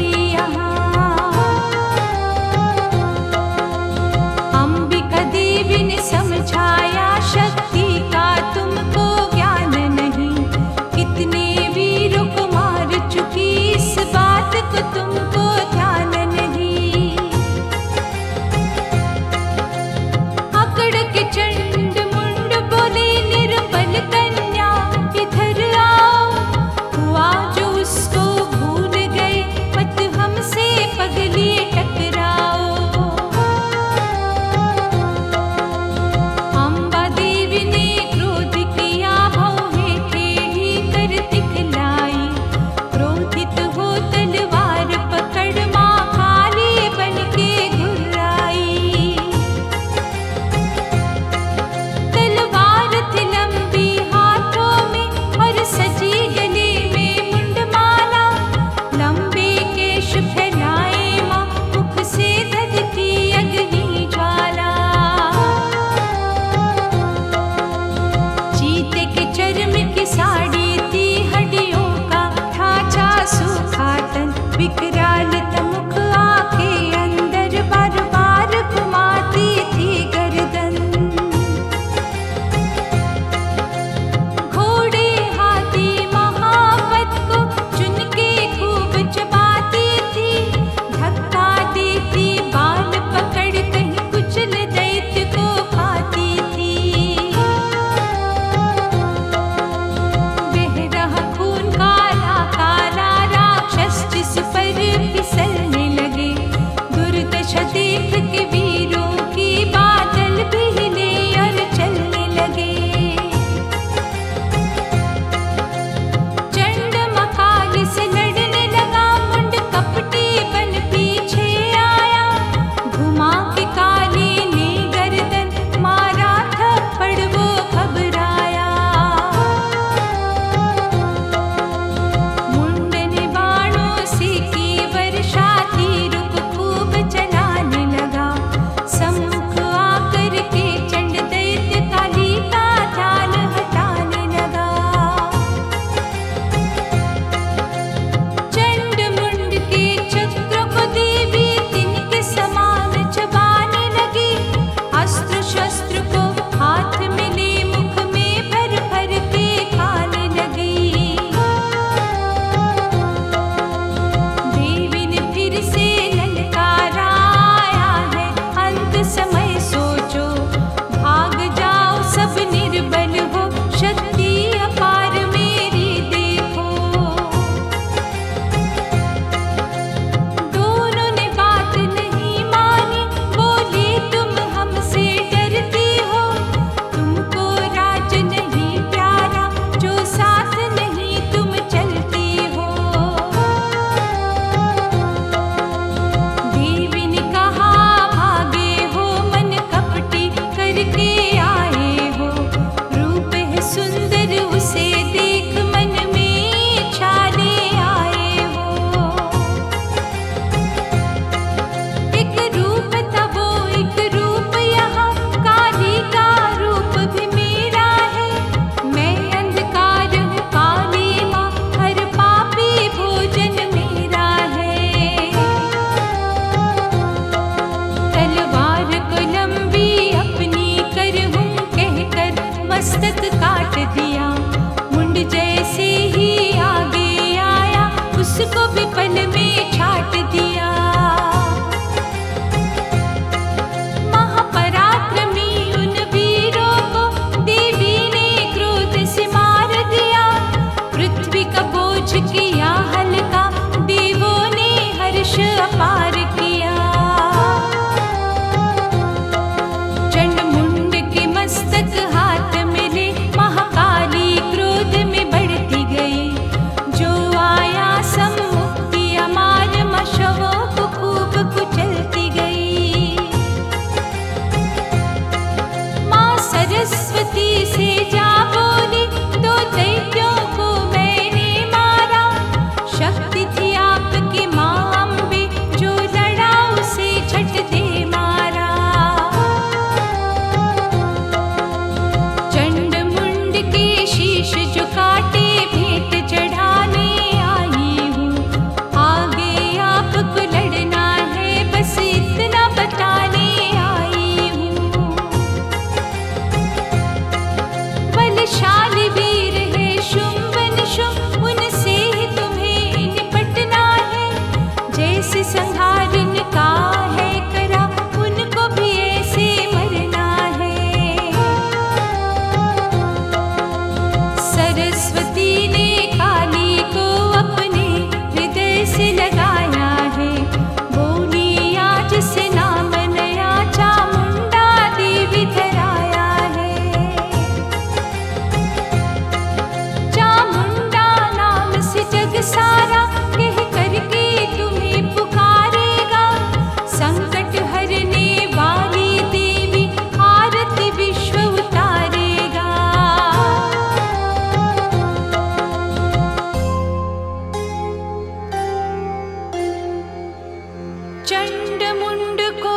चंड मुंड को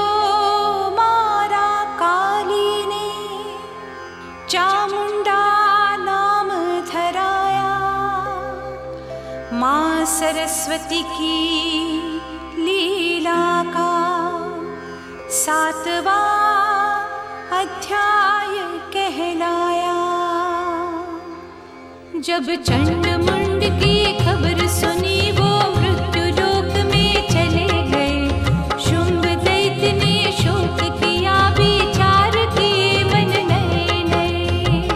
मारा काली ने, चामुंडा नाम धराया। माँ सरस्वती की लीला का 7वां अध्याय कहलाया। जब चंड मुंड की खबर सुनी वो मृत्यु लोक में चले गए। शुंभ दैत्य ने शोक किया, विचार किए मन नए नए।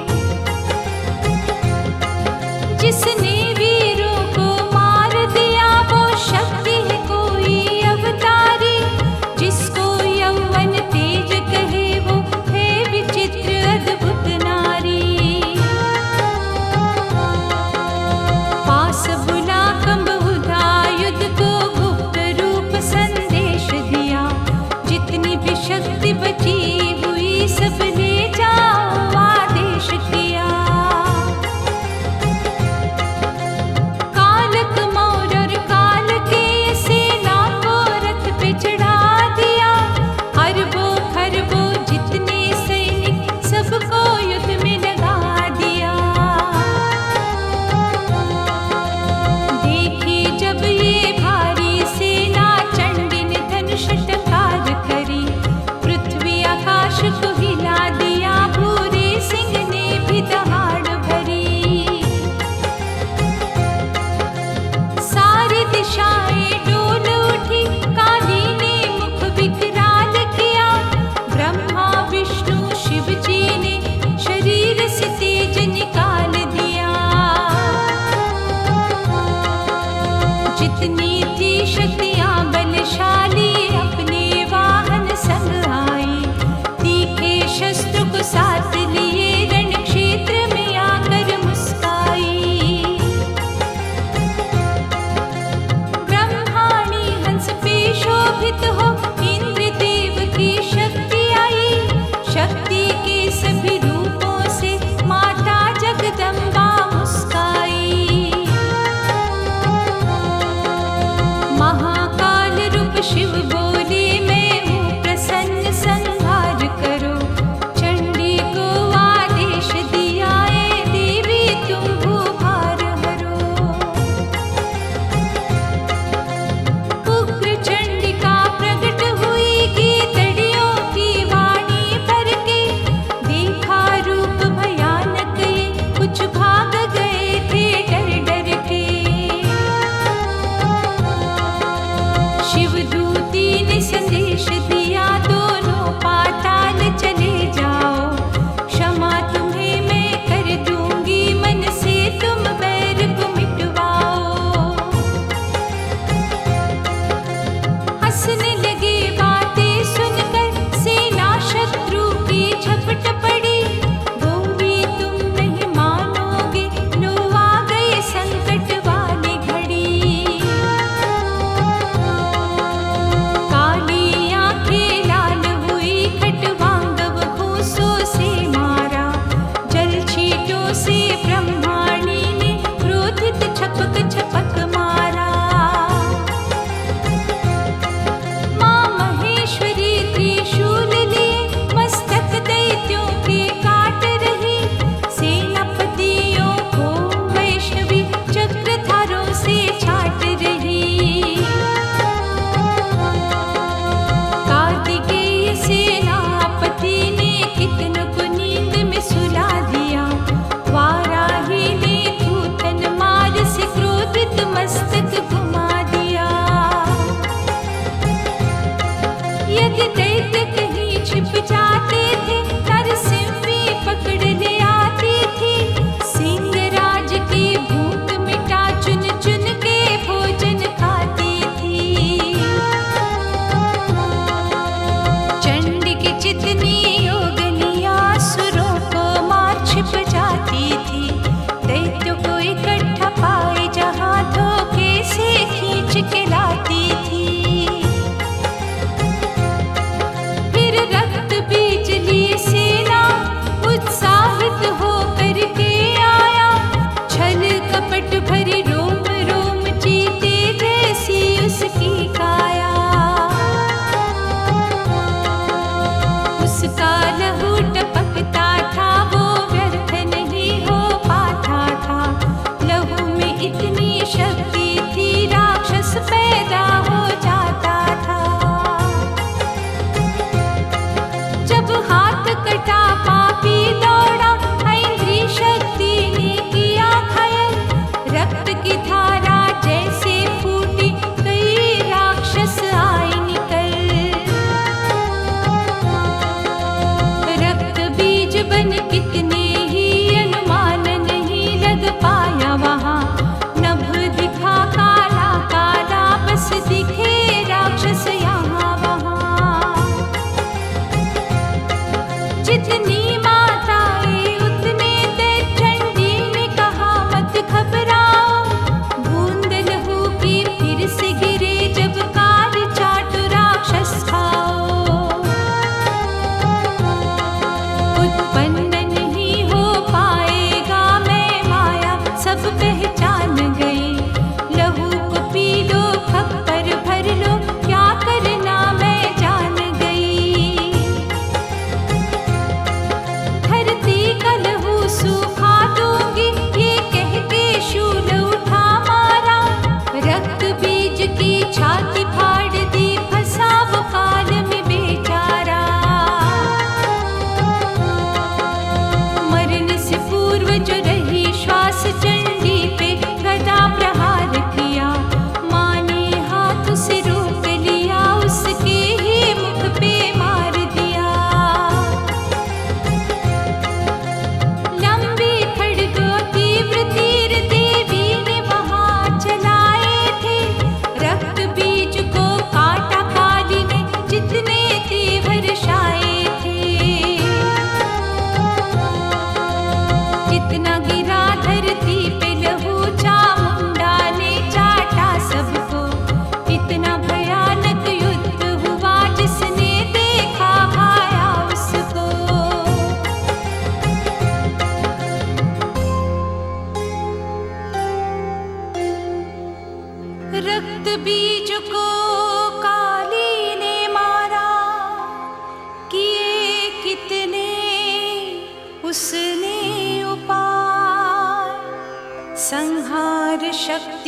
जिसने वीरों को मार दिया वो शक्ति है कोई अवतारी। जिसको यौवन तेज कहे वो है विचित्र अद्भुत नारी। पास बुला कंबहुधा युद्ध को गुप्त रूप संदेश दिया। जितनी भी शक्ति बची हुई सब ले जाओ आदेश किया। कालक मौर और काल के सेना को रथ पे चढ़ा दिया। अरबों खरबों जितने सैनिक सबको युद्ध में लगा दिया। देखी जब ये भारी सेना चंडी ने धनुष टकार करी। पृथ्वी आकाश को हिला दिया, भूरे सिंह ने भी दहाड़ भरी। सारी दिशाएं डोल उठी, काली ने मुख विकराल किया। ब्रह्मा विष्णु शिव जी ने शरीर से तेज निकाल दिया। जितनी थी शक्तियां बलशाली अपने वाहन संग आई। तीखे शस्त्र को साथ लिए रण क्षेत्र में आकर मुस्काई। ब्रह्माणी हंस पे शोभित हो, इंद्र देव की शक्ति आई। शक्ति के सभी रूपों से माता जगदम्बा मुस्काई। महाकाल रूप शिव बोले मैं हूँ प्रसन्न, संहार करो। चंडी को आदेश दिया, ए देवी तुम भूभार हरो। उग्र चंडिका प्रकट हुई, गीतड़ियों की वाणी भर के। देखा रूप भयानक ये, कुछ भाग गए थे डर डर के। शिवदूती ने संदेश दिया, दोनों पाताल चले जाओ। क्षमा तुम्हें मैं कर दूंगी, मन से तुम बैर को मिटवाओ। हंसने लगे बातें सुनकर, सेना शत्रु की झपट पड़ी। बोली तुम नहीं मानोगे, लो आ गए संकट वाली घड़ी। काली आंखें लाल हुई, खटवांगव घूंसों से मारा। जल छींटों से ब्रह्माणी ने क्रोधित छपक छपक मारा। माँ महेश्वरी त्रिशूल लिए मस्तक दैत्यों के काट रही। सेनापतियों को वैष्णवी चक्रधारों से छाट रही। कार्तिकेय सेनापति ने कितनों को नींद में सुला दिया। वाराही ने थूथन मार से क्रोधित मस्तक घुमा दिया। यदि दैत्य कहीं छिप जाते थे, नरसिंही पकड़ ले आती थी। सिंहराज की भूख मिटा चुन चुन के भोजन खाती थी। चंडी की जितनी योगनियां असुरों को मार छिप जाती थी। दैत्यों को इकट्ठा पाए जहां धोखे से खींच के लाती थी। फिर रक्त बिजली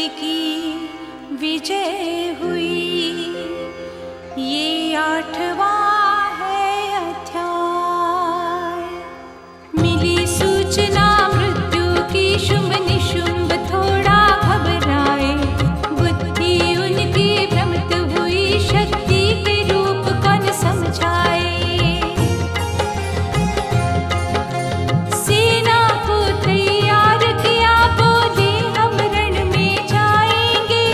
की विजय हुई। ये 8वां है अध्याय। मिली सूचना मृत्यु की, शुंभ निशुंभ थोड़ा घबराए। बुद्धि उनकी भ्रमित हुई, शक्ति के रूप कौन समझाए। सेना को तैयार किया, बोले हम रण में जाएंगे।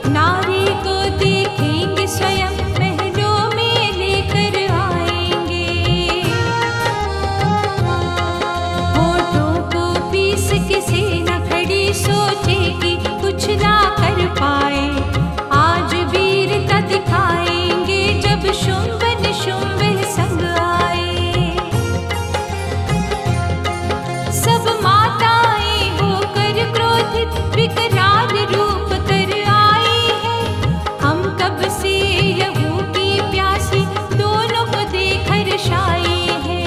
नारी को देखेंगे स्वयं, महलों में लेकर आएंगे। होठों को पीस के सेना खड़ी, सोचे कि कुछ ना कर पाए। आज वीरता दिखाएंगे, जब शुंभ निशुंभ संग आए। सब माताएं होकर क्रोधित, विकराल रूप कर आई है। हम कब से लहू की प्यासी, दोनों को देख हर्षाई है।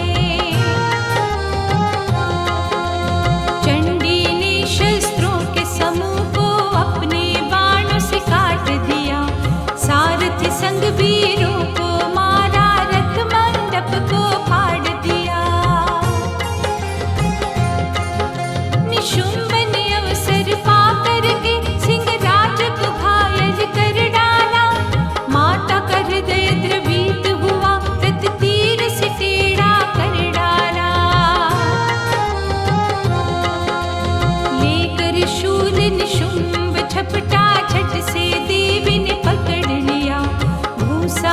चंडी ने शस्त्रों के समूह को अपने बाणों से काट दिया। सारथी संग वीरों को मारा, रथ मंडप को फाड़ दिया। निशुंभ ने अवसर पाकर के सिंहराज को घायल कर डाला। माता का हृदय द्रवित हुआ, रथ तीर से टेढ़ा कर डाला। लेकर शूल निशुंभ झपटा, झट से देवी ने पकड़ लिया। भूसा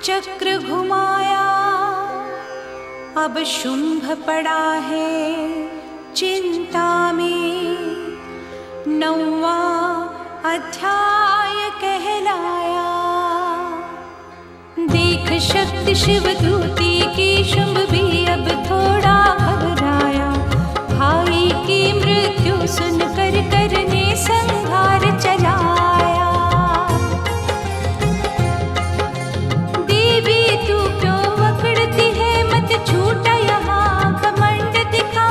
चक्र घुमाया, अब शुंभ पड़ा है चिंता में। 9वां अध्याय कहलाया। देख शक्ति शिवदूती की, शुंभ भी अब थोड़ा घबराया। भाई की मृत्यु सुनकर करने संहार चलाया। देवी तू क्यों अकड़ती है, मत छूटा यहाँ घमंड दिखा।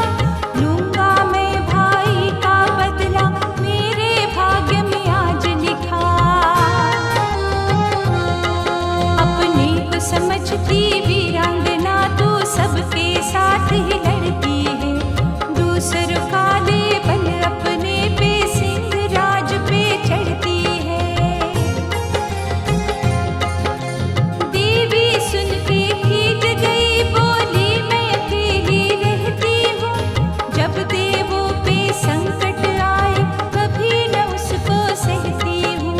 लूंगा मैं भाई का बदला, मेरे भाग्य में आज लिखा। अपने को समझती वीरांगना, तू सबके साथ ही लड़ती है। दूसरों का लेबल अपने पे, सिंह राज पे चढ़ती है। देवी सुन के खींच गई, बोली मैं अकेली रहती हूँ। जब देवों पे संकट आए, कभी न उसको सहती हूँ।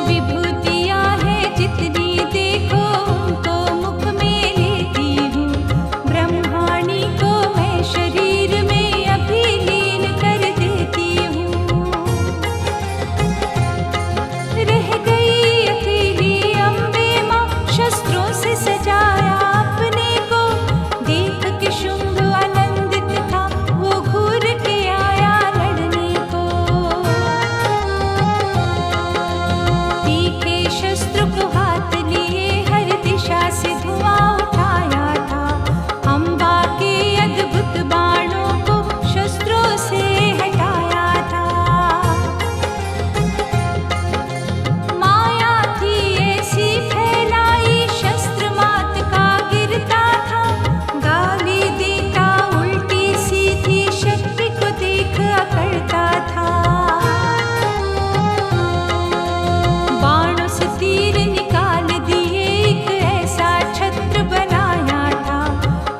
विभूतियाँ हैं जितनी देखो, उनको मुख में लेती हूँ। ब्रह्माणी को मैं शरीर में अभी लीन कर देती हूँ। रह गई अकेली अम्बे माँ, शस्त्रों से सजाया अपने को। देख के शुंभ आनंदित था, वो घूर के आया लड़ने को। तीखे शस्त्र को हाथ लिए, हर दिशा से धुआं उठाया था। अम्बा के अद्भुत बाणों को शस्त्रों से हटाया था। माया थी ऐसी फैलाई, शस्त्र मात का गिरता था। गाली देता उल्टी सीधी, शक्ति को देख अकड़ता था। बाणों से तीर निकाल दिए, एक ऐसा छत्र बनाया था।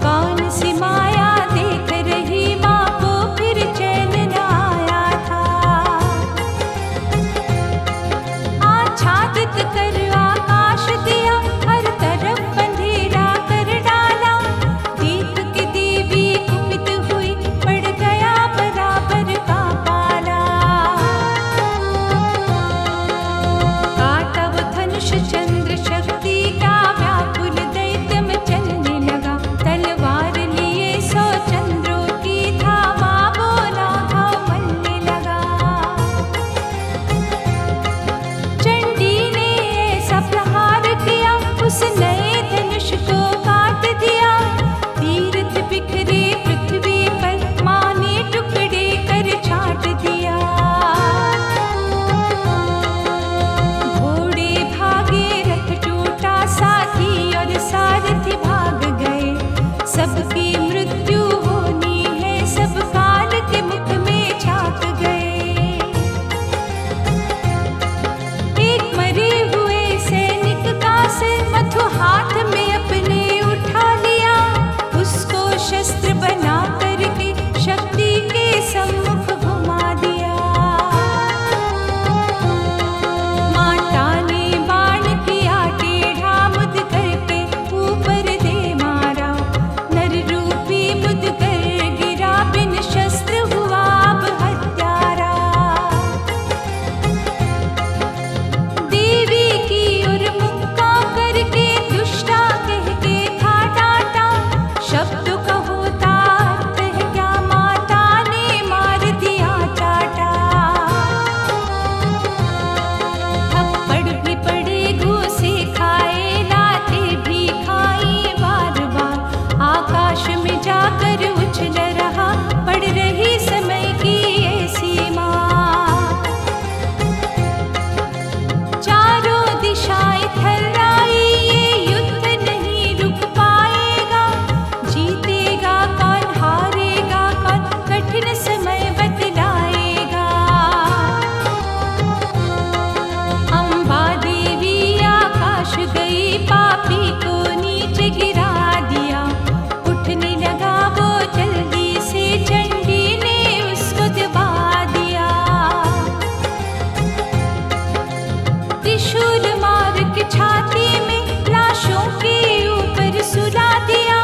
कौन सी माया देख रही माँ को, फिर चैन न आया था। आच्छादित कर आकाश दिया, हर तरफ अंधेरा कर डाला। देख के देवी कुपित हुई, पड़ गया बराबर का पाला। काटा वो धनुष चंद्र शक्ति का, व्याकुल दैत्य में चलने लगा। तलवार लिए 100 चंद्रों की, धावा बोला घाव मलने लगा। चंडी ने के छाती में लाशों के ऊपर सुला दिया।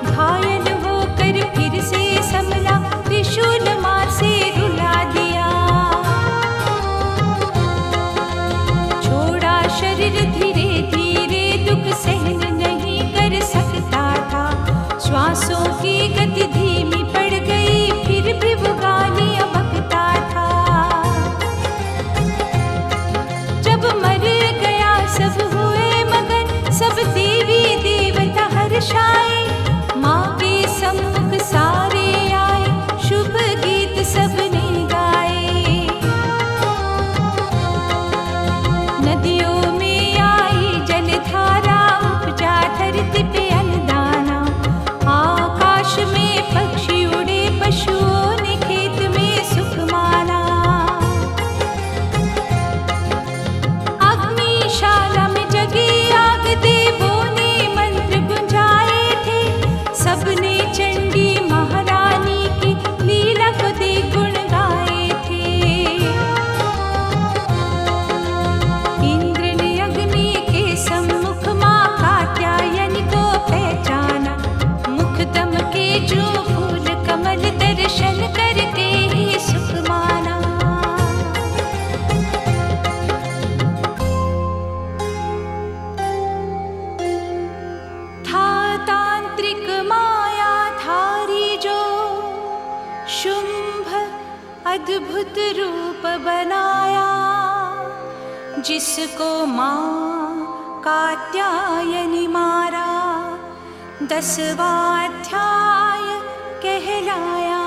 घायल होकर फिर से संभला, त्रिशूल मार से रुला दिया। छोड़ा शरीर धीरे धीरे, दुख सहन नहीं कर सकता था। श्वासों की गति धीमी पड़ गई, फिर भी वो गालियां बकता था। जब मर गया सब हुए मगन, सब देवी देवता हर्षाए। माँ के सम्मुख सारे आए, शुभ गीत सबने गाए। नदियों में आई जलधारा, उपजा धरती पे अन्नदाना। आकाश में पक्षी उड़े, पशुओं ने खेत में सुख माना। अग्निशाला में जगी आग, देवों ने मंत्र गुंजाए थे। सबने चंडी महारानी की लीला को देख गुण गाए थे। इंद्र ने अग्नि के सम्मुख माँ कात्यायनी को पहचाना। मुखदम के जो फूल कमल, दर्शन करके ही सुख माना। था तांत्रिक माया धारी जो, शुंभ अद्भुत रूप बनाया। जिसको माँ कात्यायनी मारा, 10वां अध्याय कहलाया।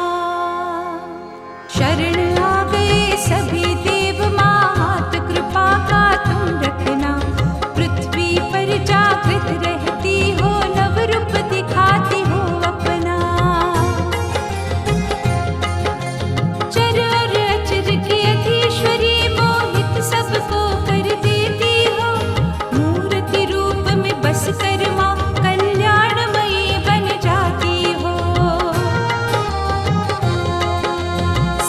शरण आ गए सभी देव, मात कृपा का तुम रखना। पृथ्वी पर जागृत रहती हो, नव रूप दिखाती हो अपना। चर और अचर की अधीश्वरी, मोहित सबको कर देती हो। मूर्ति रूप में बस कर माँ कल्याणमयी बन जाती हो।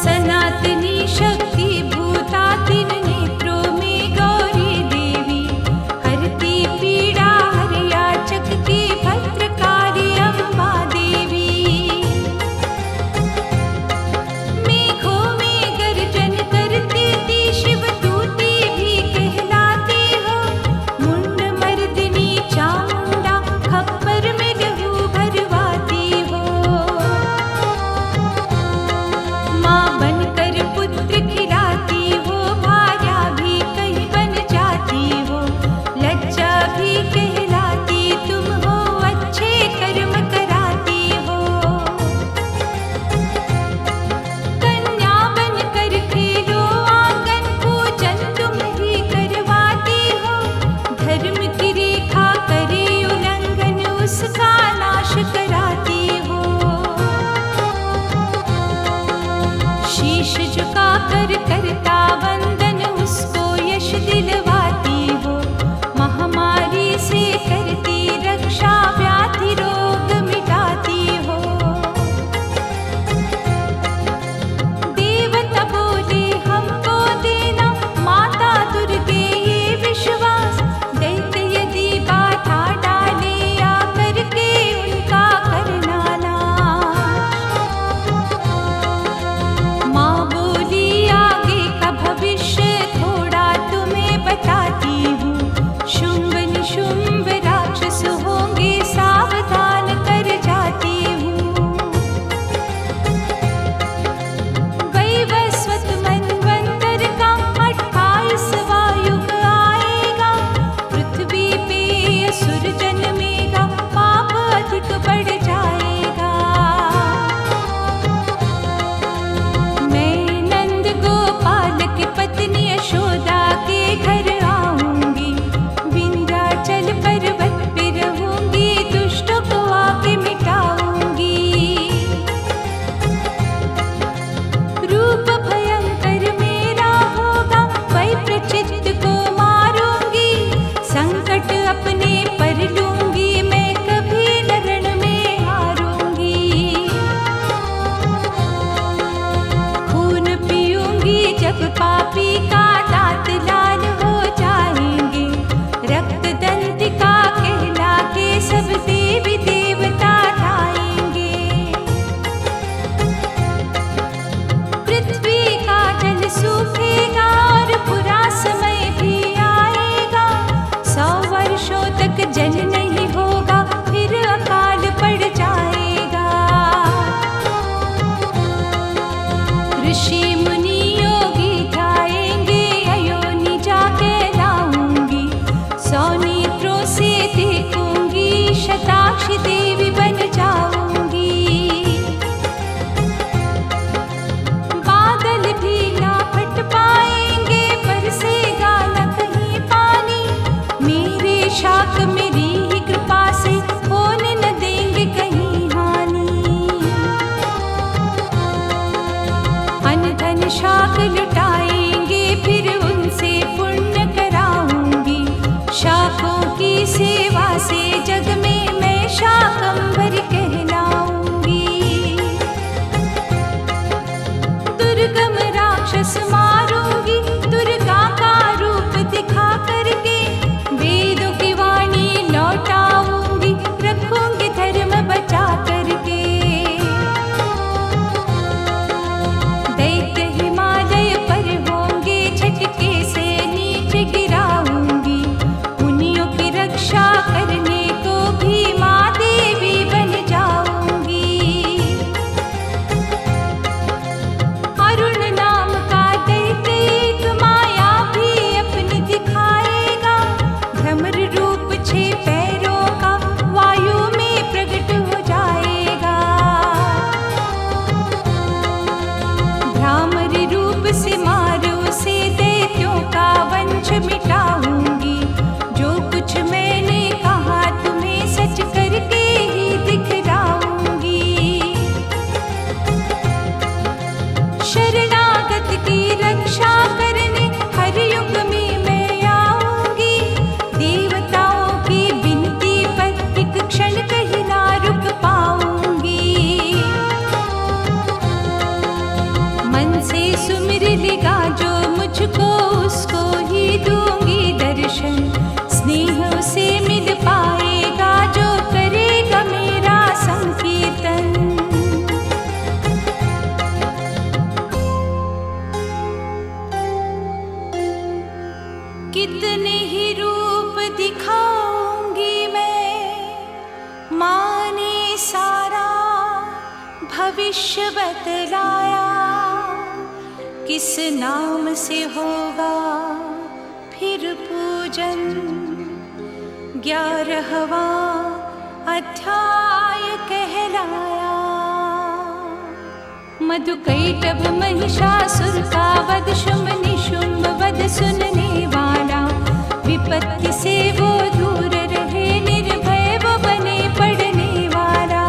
सनातनी शक्ति शाक मेरी ही कृपा से होने न देंगे कहीं हानि। अन्न धन शाक लुटाएंगे फिर उनसे पुण्य कराऊंगी। शाकों की सेवा से जग में मैं शाकंभरी कहलाऊंगी। दुर्गम राक्षस मारूंगी दुर्गा का रूप दिखा करके। वेदों की वाणी लौटाऊंगी रखूंगी धर्म बचा करके। दैत्य हिमालय पर होंगे झटके से नीचे गिराऊंगी। मुनियों की रक्षा करने को भी माँ देवी बन जाऊंगी। अरुण नाम का दैत्य एक माया भी अपनी दिखाएगा। भ्रमर रूप 6 पैरों का वायु में प्रकट हो जाएगा। भ्रामर रूप से मारो से दैत्यों का वंश मिटाऊंगी। जो कुछ मैंने कहा तुम्हें सच करके ही दिखलाऊंगी। शरणागत की रक्षा करने हर युग में मैं आऊंगी। देवताओं की विनती पर एक क्षण कहीं ना रुक पाऊंगी। मन से सुमिर लेगा जो मुझको उसको ही दूंगी दर्शन। स्नेह से मिल पाएगा जो करेगा मेरा संकीर्तन। कितने ही रूप दिखाऊंगी मैं, माँ ने सारा भविष्य बतलाया। किस नाम से होगा फिर पूजन, 11वां अध्याय कहलाया। मधुकैटभ महिषासुर का वध, शुंभ निशुंभ वध सुनने वाला। विपत्ति से वो दूर रहे, निर्भय वो बने पढ़ने वाला।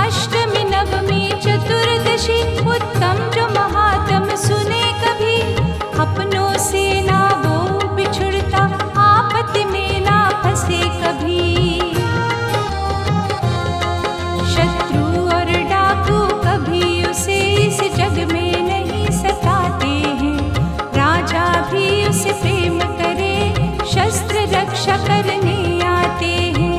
अष्टमी नवमी चतुर्दशी उत्तम जो महात्म सुने कभी। अपनों से ना वो बिछुड़ता, आपत्ति में ना फंसे कभी। शत्रु और डाकू कभी उसे इस जग में नहीं सताते हैं। राजा भी उसे प्रेम करे, शस्त्र रक्षा करने आते हैं।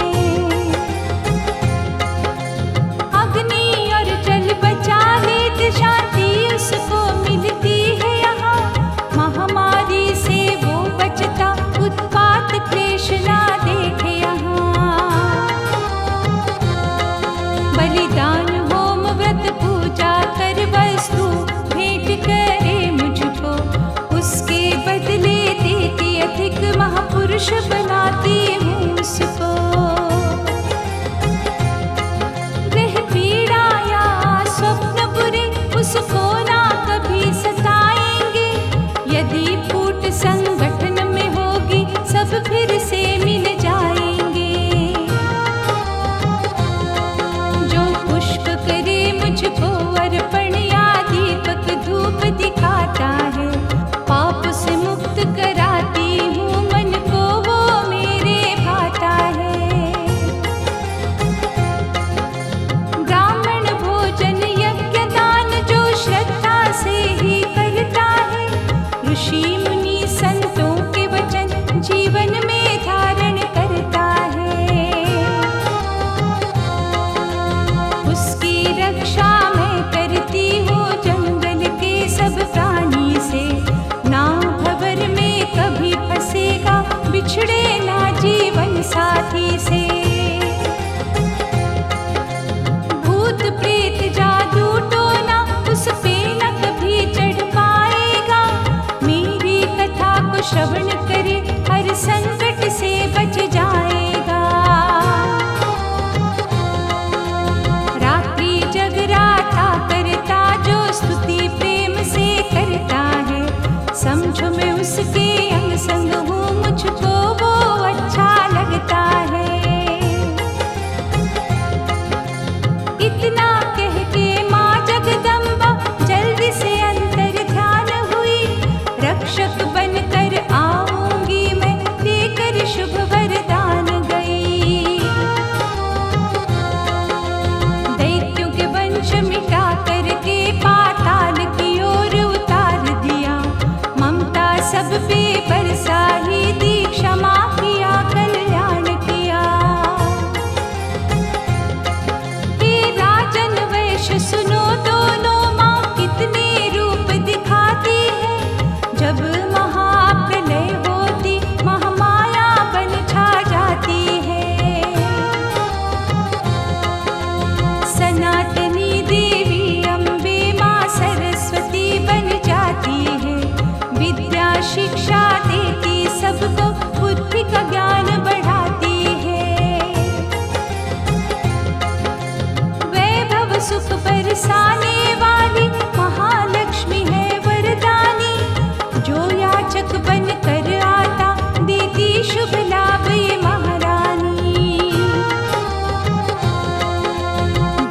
अग्नि और जल बचा लेते शांति उसको मिलती है यहाँ। महामारी से वो बचता, उत्पात क्लेश ना देखे यहाँ। बलिदान होम व्रत पूजा कर वस्तु भेंट करे मुझको। उसके बदले देती अधिक, महापुरुष बनाती हूँ उसको। ग्रह पीड़ा या स्वप्न बुरे उसको ना कभी सताएंगे। यदि फूट संगठन में होगी सब फिर से मिल जाएंगे। जो पुष्प करे मुझको अर्पण या दीपक धूप दिखाता है। पाप से मुक्त कराती हूँ मन को, वो मेरे भाता है। ब्राह्मण भोजन यज्ञ दान जो श्रद्धा से ही करता है। ऋषि मुनि संतों के वचन जीवन में धारण करता है। उसकी रक्षा मैं करती हूँ जंगल के सब प्राणी से। ना भंवर में कभी फंसेगा, बिछड़े ना जीवन साथी से। भूत प्रेत जादू टोना उस पे न कभी चढ़ पाएगा। मेरी कथा को श्रवण करे हर संकट से बच जाएगा। रात्रि जगराता करता जो स्तुति प्रेम से करता है। समझो मैं उसके अंग रक्षक बनकर आऊंगी मैं, देकर शुभ वरदान गई। दैत्यों के वंश मिटा करके पाताल की ओर उतार दिया, ममता सब पे बरसा ही दी, क्षमा किया कल्याण किया। हे राजन वैश सुनो दोनों, माँ कितने रूप दिखाती है। जब महाप्रलय होती महामाया बन छा जाती है। सनातनी देवी अम्बे माँ सरस्वती बन जाती है, विद्या शिक्षा देती सबको, बुद्धि का ज्ञान बढ़ाती है। वैभव सुख बरसाने वाली महालक्ष्मी है वरदानी, जो याचक बन कर आता देती शुभ लाभ ये महारानी।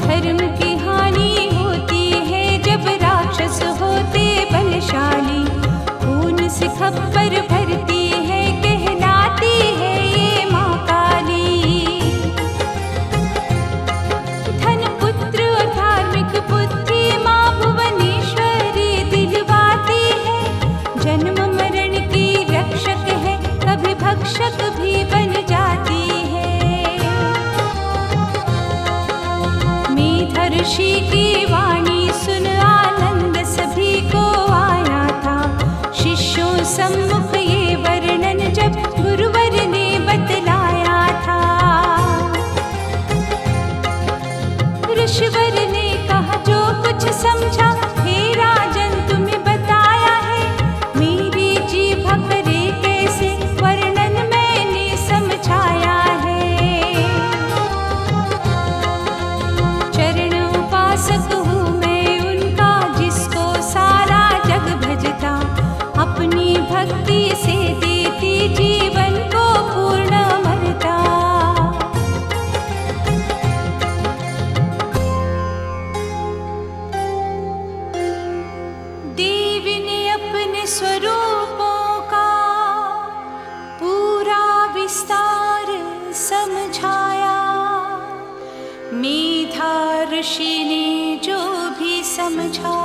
धर्म की हानि होती है जब राक्षस होते बलशाली, खून से खप्पर भरती है, कहलाती है ये माँ काली। धन पुत्र और धार्मिक बुद्धि माँ भुवनेश्वरी दिलवाती है, जन्म मरण की रक्षक है, कभी भक्षक भी बन जाती है। मेधर्षि की वाणी सुन आनंद सभी को आया था, शिष्यों सम्मुख ये वर्णन जब गुरुवर ने बतलाया था। ऋषिवर ने कहा जो कुछ समझा, हे राजन तुम्हें बताया है, मेरी जीभा करे कैसे वर्णन मैंने समझाया है। चरण उपासक हूँ मैं उनका, जिसको सारा जग भजता, अपनी भक्ति से देती जीवन को पूर्ण अमरता। देवी ने अपने स्वरूपों का पूरा विस्तार समझाया, मेधा ऋषि ने जो भी समझा,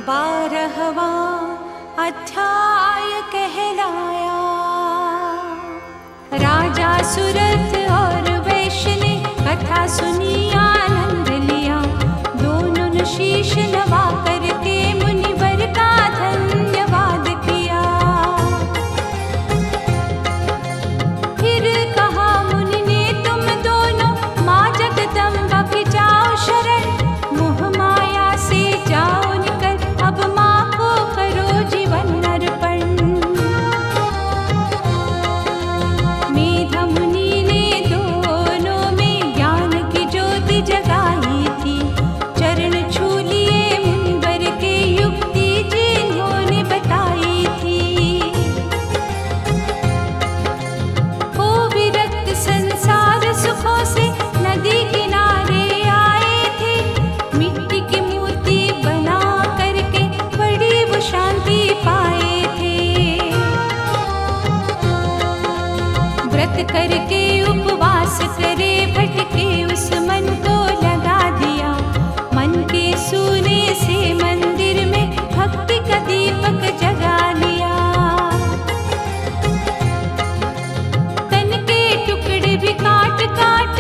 12वां अध्याय कहलाया। राजा सुरथ और वैश्य ने कथा सुनी आनंद लिया, दोनों ने शीश नवा करके मुनिवर का धन्यवाद किया। फिर कहा मुनि ने तुम दोनों, माँ जगदम्बा की जाओ शरण, मोह माया से जाओ निकल, अब माँ को करो जीवन अर्पण। मेधा मुनि ने दोनों में ज्ञान की ज्योति जगाई थी, चरण छू लिए मुनिवर के, युक्ति जिन्होंने बताई थी। हो विरक्त संसार सुखों से नदी किनारे आए थे, मिट्टी की मूर्ति बना करके बड़ी वो शांति पाए थे। व्रत करके उपवास करे भटके उस मन को लगा दिया, मन के सूने से मंदिर में भक्ति का दीपक जगा लिया। तन के टुकड़े भी काट काट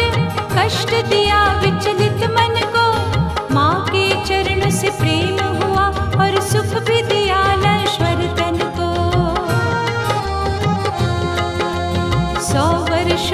कष्ट दिया विचलित मन को, माँ के चरण से प्रेम हुआ और सुख भी दिया नश्वर तन को। 100 वर्ष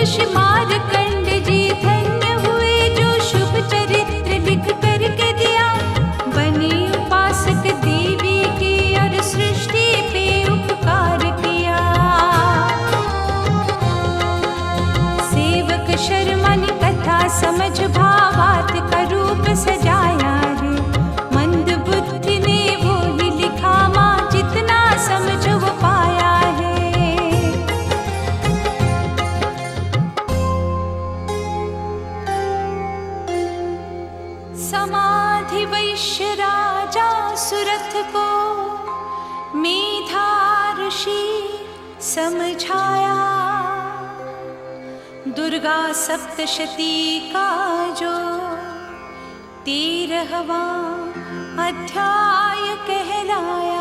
ऋषि मार्कंड जी धन्य हुए जो शुभ चरित्र लिख करके दिया। बने उपासक देवी के और सृष्टि पे उपकार किया। सेवक शर्मा ने कथा समझ भावार्थ का रूप सजाया है। मंद बुद्धि ने वो ही लिखा माँ जितना समझ वो पाया है। समाधि वैश्य राजा सुरथ को मेधा ऋषि समझाया। दुर्गा सप्तशती का जो 13वां अध्याय कहलाया।